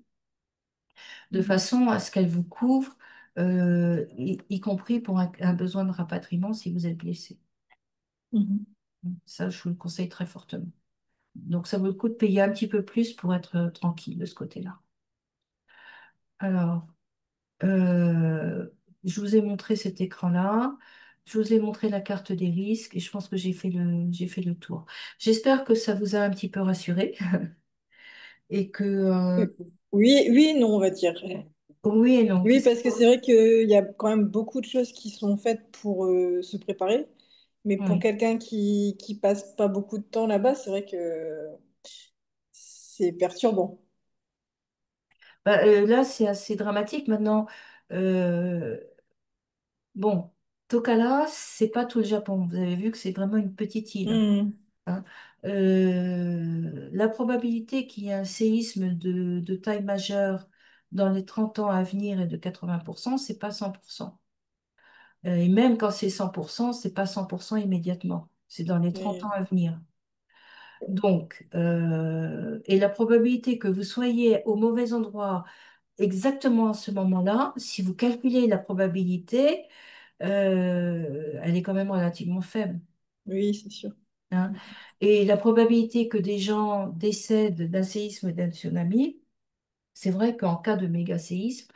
de
Mhm.
façon à ce qu'elle vous couvre, y compris pour un besoin de rapatriement si vous êtes blessé.
Mhm.
Ça, je vous le conseille très fortement. Donc, ça vaut le coup de payer un petit peu plus pour être tranquille de ce côté-là. Alors, Euh, je vous ai montré cet écran-là. Je vous ai montré la carte des risques et je pense que j'ai fait le tour. J'espère que ça vous a un petit peu rassuré et que
Oui, oui, non, on va dire.
oui et non.
Oui, parce que c'est vrai qu'il y a quand même beaucoup de choses qui sont faites pour se préparer. Mais pour
Oui.
quelqu'un qui passe pas beaucoup de temps là-bas, c'est vrai que c'est perturbant.
Bah, là, c'est assez dramatique maintenant. Euh, bon, Tokala, c'est pas tout le Japon. Vous avez vu que c'est vraiment une petite île.
Mhm.
Hein. La probabilité qu'il y ait un séisme de taille majeure dans les 30 ans à venir est de 80%, c'est pas 100%. Et même quand c'est 100%, c'est pas 100% immédiatement. C'est dans les 30 ans
Et-
à venir. Donc, et la probabilité que vous soyez au mauvais endroit exactement à ce moment-là, si vous calculez la probabilité, elle est quand même relativement faible.
Oui, c'est sûr.
Hein. Et la probabilité que des gens décèdent d'un séisme et d'un tsunami, c'est vrai qu'en cas de méga séisme,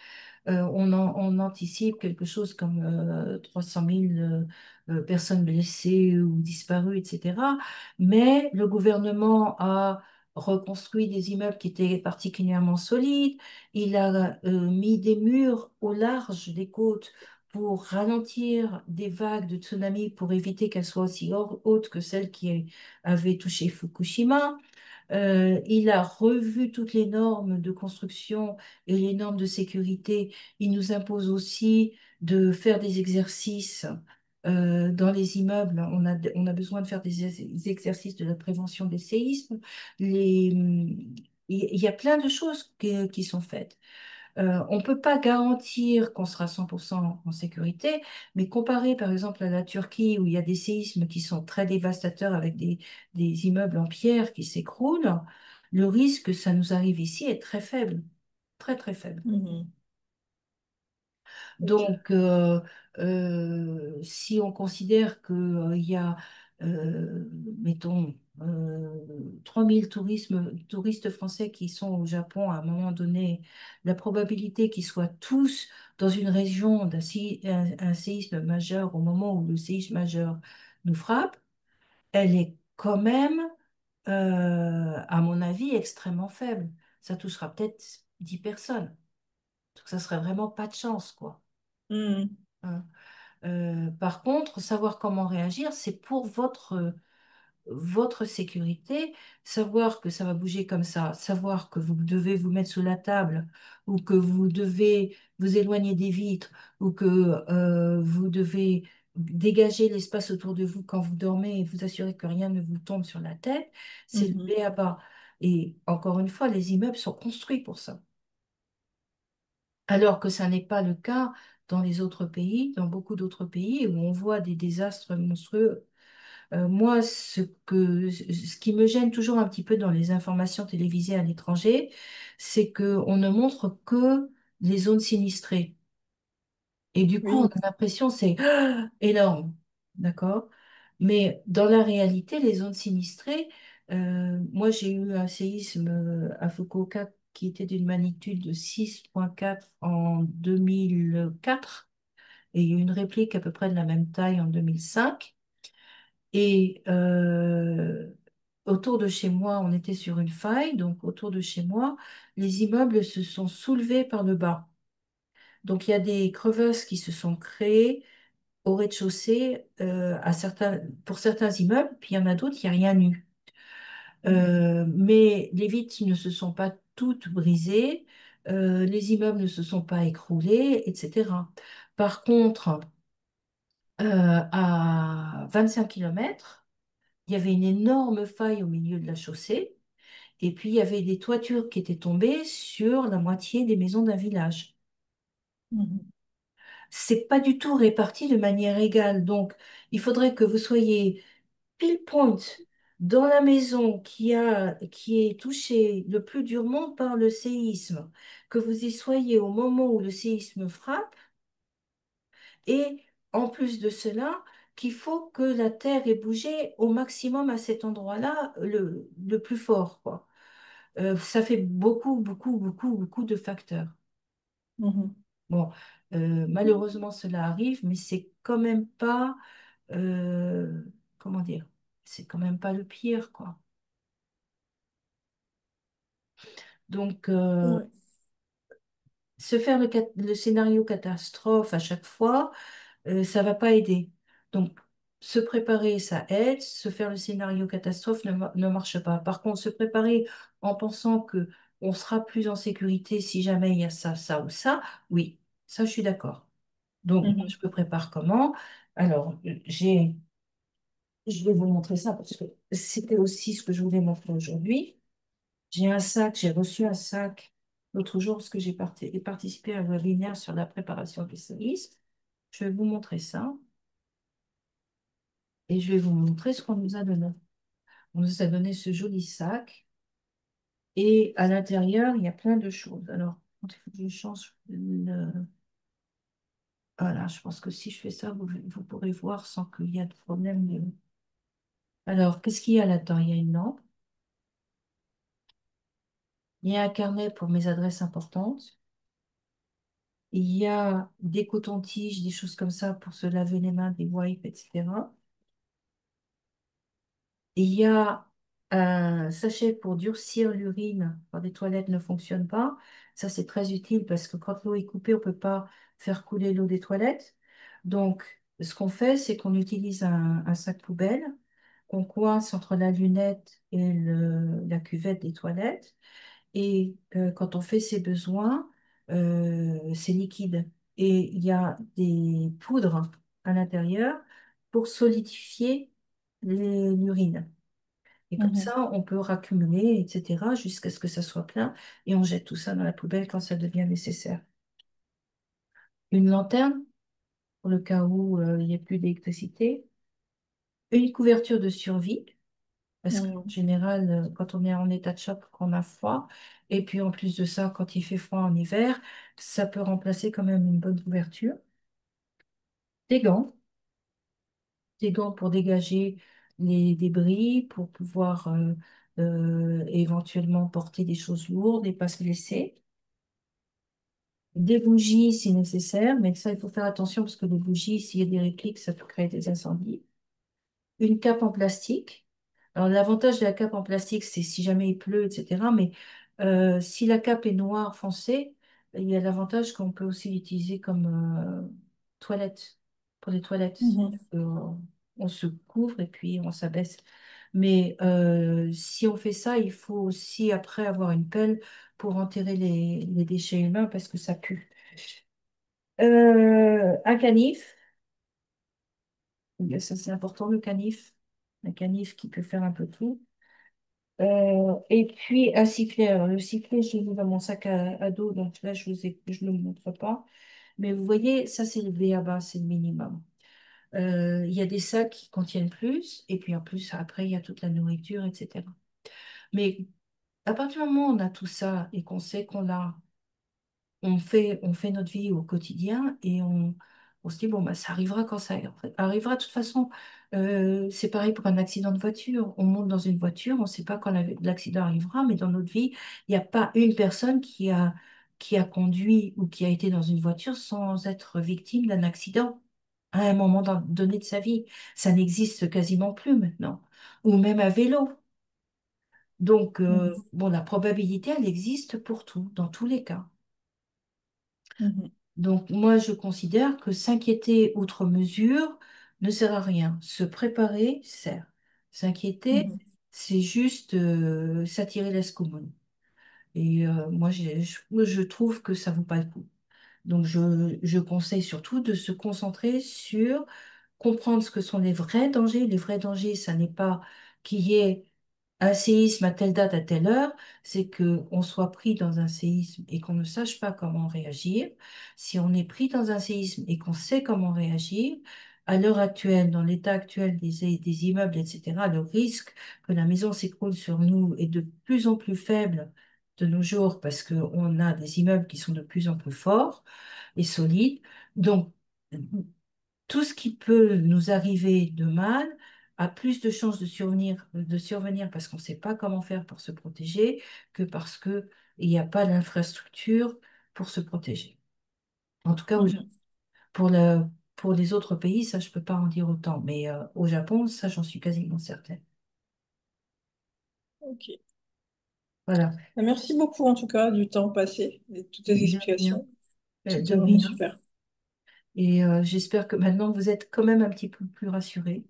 on anticipe quelque chose comme 300 000 personnes blessées ou disparues, etc. Mais le gouvernement a reconstruit des immeubles qui étaient particulièrement solides. Il a mis des murs au large des côtes pour ralentir des vagues de tsunami pour éviter qu'elles soient aussi hautes que celles qui avaient touché Fukushima. Il a revu toutes les normes de construction et les normes de sécurité. Il nous impose aussi de faire des exercices dans les immeubles. On a besoin de faire des exercices de la prévention des séismes. Il y a plein de choses qui sont faites. On ne peut pas garantir qu'on sera 100% en sécurité, mais comparé par exemple à la Turquie où il y a des séismes qui sont très dévastateurs avec des immeubles en pierre qui s'écroulent, le risque que ça nous arrive ici est très faible, très très faible.
Mhm. Ok.
Donc, si on considère qu'il y a, mettons, 3000 touristes français qui sont au Japon à un moment donné, la probabilité qu'ils soient tous dans une région un séisme majeur au moment où le séisme majeur nous frappe, elle est quand même, à mon avis, extrêmement faible. Ça touchera peut-être 10 personnes. Donc, ça serait vraiment pas de chance, quoi.
Mhm.
Hein. Par contre, savoir comment réagir, c'est pour votre sécurité, savoir que ça va bouger comme ça, savoir que vous devez vous mettre sous la table ou que vous devez vous éloigner des vitres ou que vous devez dégager l'espace autour de vous quand vous dormez et vous assurer que rien ne vous tombe sur la tête, c'est le
Mhm.
b.a-ba. Et encore une fois, les immeubles sont construits pour ça. Alors que ça n'est pas le cas dans les autres pays, dans beaucoup d'autres pays où on voit des désastres monstrueux. Moi, ce qui me gêne toujours un petit peu dans les informations télévisées à l'étranger, c'est qu'on ne montre que les zones sinistrées. Et du coup, on
Oui.
a l'impression c'est énorme, d'accord? Mais dans la réalité, les zones sinistrées, moi j'ai eu un séisme à Fukuoka qui était d'une magnitude de 6,4 en 2004 et il y a eu une réplique à peu près de la même taille en 2005. Et autour de chez moi, on était sur une faille, donc autour de chez moi, les immeubles se sont soulevés par le bas. Donc il y a des crevasses qui se sont créées au rez-de-chaussée pour certains immeubles, puis il y en a d'autres, il n'y a rien eu. Mais les vitres ne se sont pas toutes brisées, les immeubles ne se sont pas écroulés, etc. Par contre, à 25 kilomètres, il y avait une énorme faille au milieu de la chaussée, et puis il y avait des toitures qui étaient tombées sur la moitié des maisons d'un village.
Mhm.
C'est pas du tout réparti de manière égale, donc il faudrait que vous soyez pile point dans la maison qui est touchée le plus durement par le séisme, que vous y soyez au moment où le séisme frappe, et en plus de cela, qu'il faut que la terre ait bougé au maximum à cet endroit-là, le plus fort, quoi. Ça fait beaucoup, beaucoup, beaucoup, beaucoup de facteurs.
Mhm.
Bon, malheureusement, cela arrive, mais c'est quand même pas, euh, comment dire, c'est quand même pas le pire, quoi. Donc,
Ouais.
se faire le scénario catastrophe à chaque fois, ça va pas aider. Donc, se préparer, ça aide. Se faire le scénario catastrophe ne marche pas. Par contre, se préparer en pensant que on sera plus en sécurité si jamais il y a ça, ça ou ça, oui, ça, je suis d'accord. Donc, moi,
Mhm.
je me prépare comment? Alors, je vais vous montrer ça parce que c'était aussi ce que je voulais montrer aujourd'hui. J'ai reçu un sac l'autre jour parce que j'ai participé à un webinaire sur la préparation des séismes. Je vais vous montrer ça et je vais vous montrer ce qu'on nous a donné. On nous a donné ce joli sac et à l'intérieur, il y a plein de choses. Alors, il faut que je change Voilà, je pense que si je fais ça, vous pourrez voir sans qu'il y ait de problème. Alors, qu'est-ce qu'il y a là-dedans? Il y a une lampe, il y a un carnet pour mes adresses importantes, il y a des cotons-tiges, des choses comme ça pour se laver les mains, des wipes, etc. Il y a un sachet pour durcir l'urine quand les toilettes ne fonctionnent pas. Ça, c'est très utile parce que quand l'eau est coupée, on ne peut pas faire couler l'eau des toilettes. Donc, ce qu'on fait, c'est qu'on utilise un sac poubelle qu'on coince entre la lunette et la cuvette des toilettes. Et quand on fait ses besoins, c'est liquide. Et il y a des poudres à l'intérieur pour solidifier l'urine. Et comme
Mhm.
ça, on peut raccumuler, etc., jusqu'à ce que ça soit plein, et on jette tout ça dans la poubelle quand ça devient nécessaire. Une lanterne, pour le cas où il n'y a plus d'électricité. Une couverture de survie, parce qu'en
Mhm.
général, quand on est en état de choc, qu'on a froid, et puis en plus de ça, quand il fait froid en hiver, ça peut remplacer quand même une bonne couverture. Des gants, des gants pour dégager les débris, pour pouvoir éventuellement porter des choses lourdes et pas se blesser. Des bougies si nécessaire, mais ça, il faut faire attention parce que les bougies, s'il y a des répliques, ça peut créer des incendies. Une cape en plastique. Alors, l'avantage de la cape en plastique, c'est si jamais il pleut, etc. Mais si la cape est noire foncée, il y a l'avantage qu'on peut aussi l'utiliser comme toilette, pour les toilettes.
Mhm.
On se couvre et puis on s'abaisse. Mais si on fait ça, il faut aussi après avoir une pelle pour enterrer les déchets humains parce que ça pue. Un canif, ça c'est important le canif. Un canif qui peut faire un peu tout. Et puis un sifflet. Alors, le sifflet, je l'ai mis dans mon sac à dos, donc là, je ne le montre pas. Mais vous voyez, ça, c'est le B.A.-ba, c'est le minimum. Il y a des sacs qui contiennent plus, et puis en plus, après, il y a toute la nourriture, etc. Mais à partir du moment où on a tout ça et qu'on sait qu'on l'a, on fait notre vie au quotidien et on se dit, bon, bah, ça arrivera quand ça arrivera. De toute façon, c'est pareil pour un accident de voiture. On monte dans une voiture, on ne sait pas quand l'accident arrivera, mais dans notre vie, il n'y a pas une personne qui a conduit ou qui a été dans une voiture sans être victime d'un accident à un moment donné de sa vie. Ça n'existe quasiment plus maintenant. Ou même à vélo. Donc,
Mhm.
bon, la probabilité, elle existe pour tout, dans tous les cas.
Mhm.
Donc, moi, je considère que s'inquiéter outre mesure ne sert à rien. Se préparer sert. S'inquiéter,
Mhm.
c'est juste s'attirer l'escoumone. Et moi, je trouve que ça vaut pas le coup. Donc, je conseille surtout de se concentrer sur comprendre ce que sont les vrais dangers. Les vrais dangers, ça n'est pas qu'il y ait un séisme à telle date, à telle heure, c'est que on soit pris dans un séisme et qu'on ne sache pas comment réagir. Si on est pris dans un séisme et qu'on sait comment réagir, à l'heure actuelle, dans l'état actuel des immeubles, etc., le risque que la maison s'écroule sur nous est de plus en plus faible de nos jours parce qu'on a des immeubles qui sont de plus en plus forts et solides. Donc, tout ce qui peut nous arriver de mal a plus de chances de survenir parce qu'on ne sait pas comment faire pour se protéger que parce qu'il n'y a pas d'infrastructure pour se protéger. En tout cas,
Mhm.
pour pour les autres pays, ça, je ne peux pas en dire autant. Mais au Japon, ça, j'en suis quasiment certaine.
Ok.
Voilà.
Merci beaucoup en tout cas du temps passé et de toutes tes
De rien.
explications.
De
C'était vraiment
rien.
super.
Et j'espère que maintenant, vous êtes quand même un petit peu plus rassurés.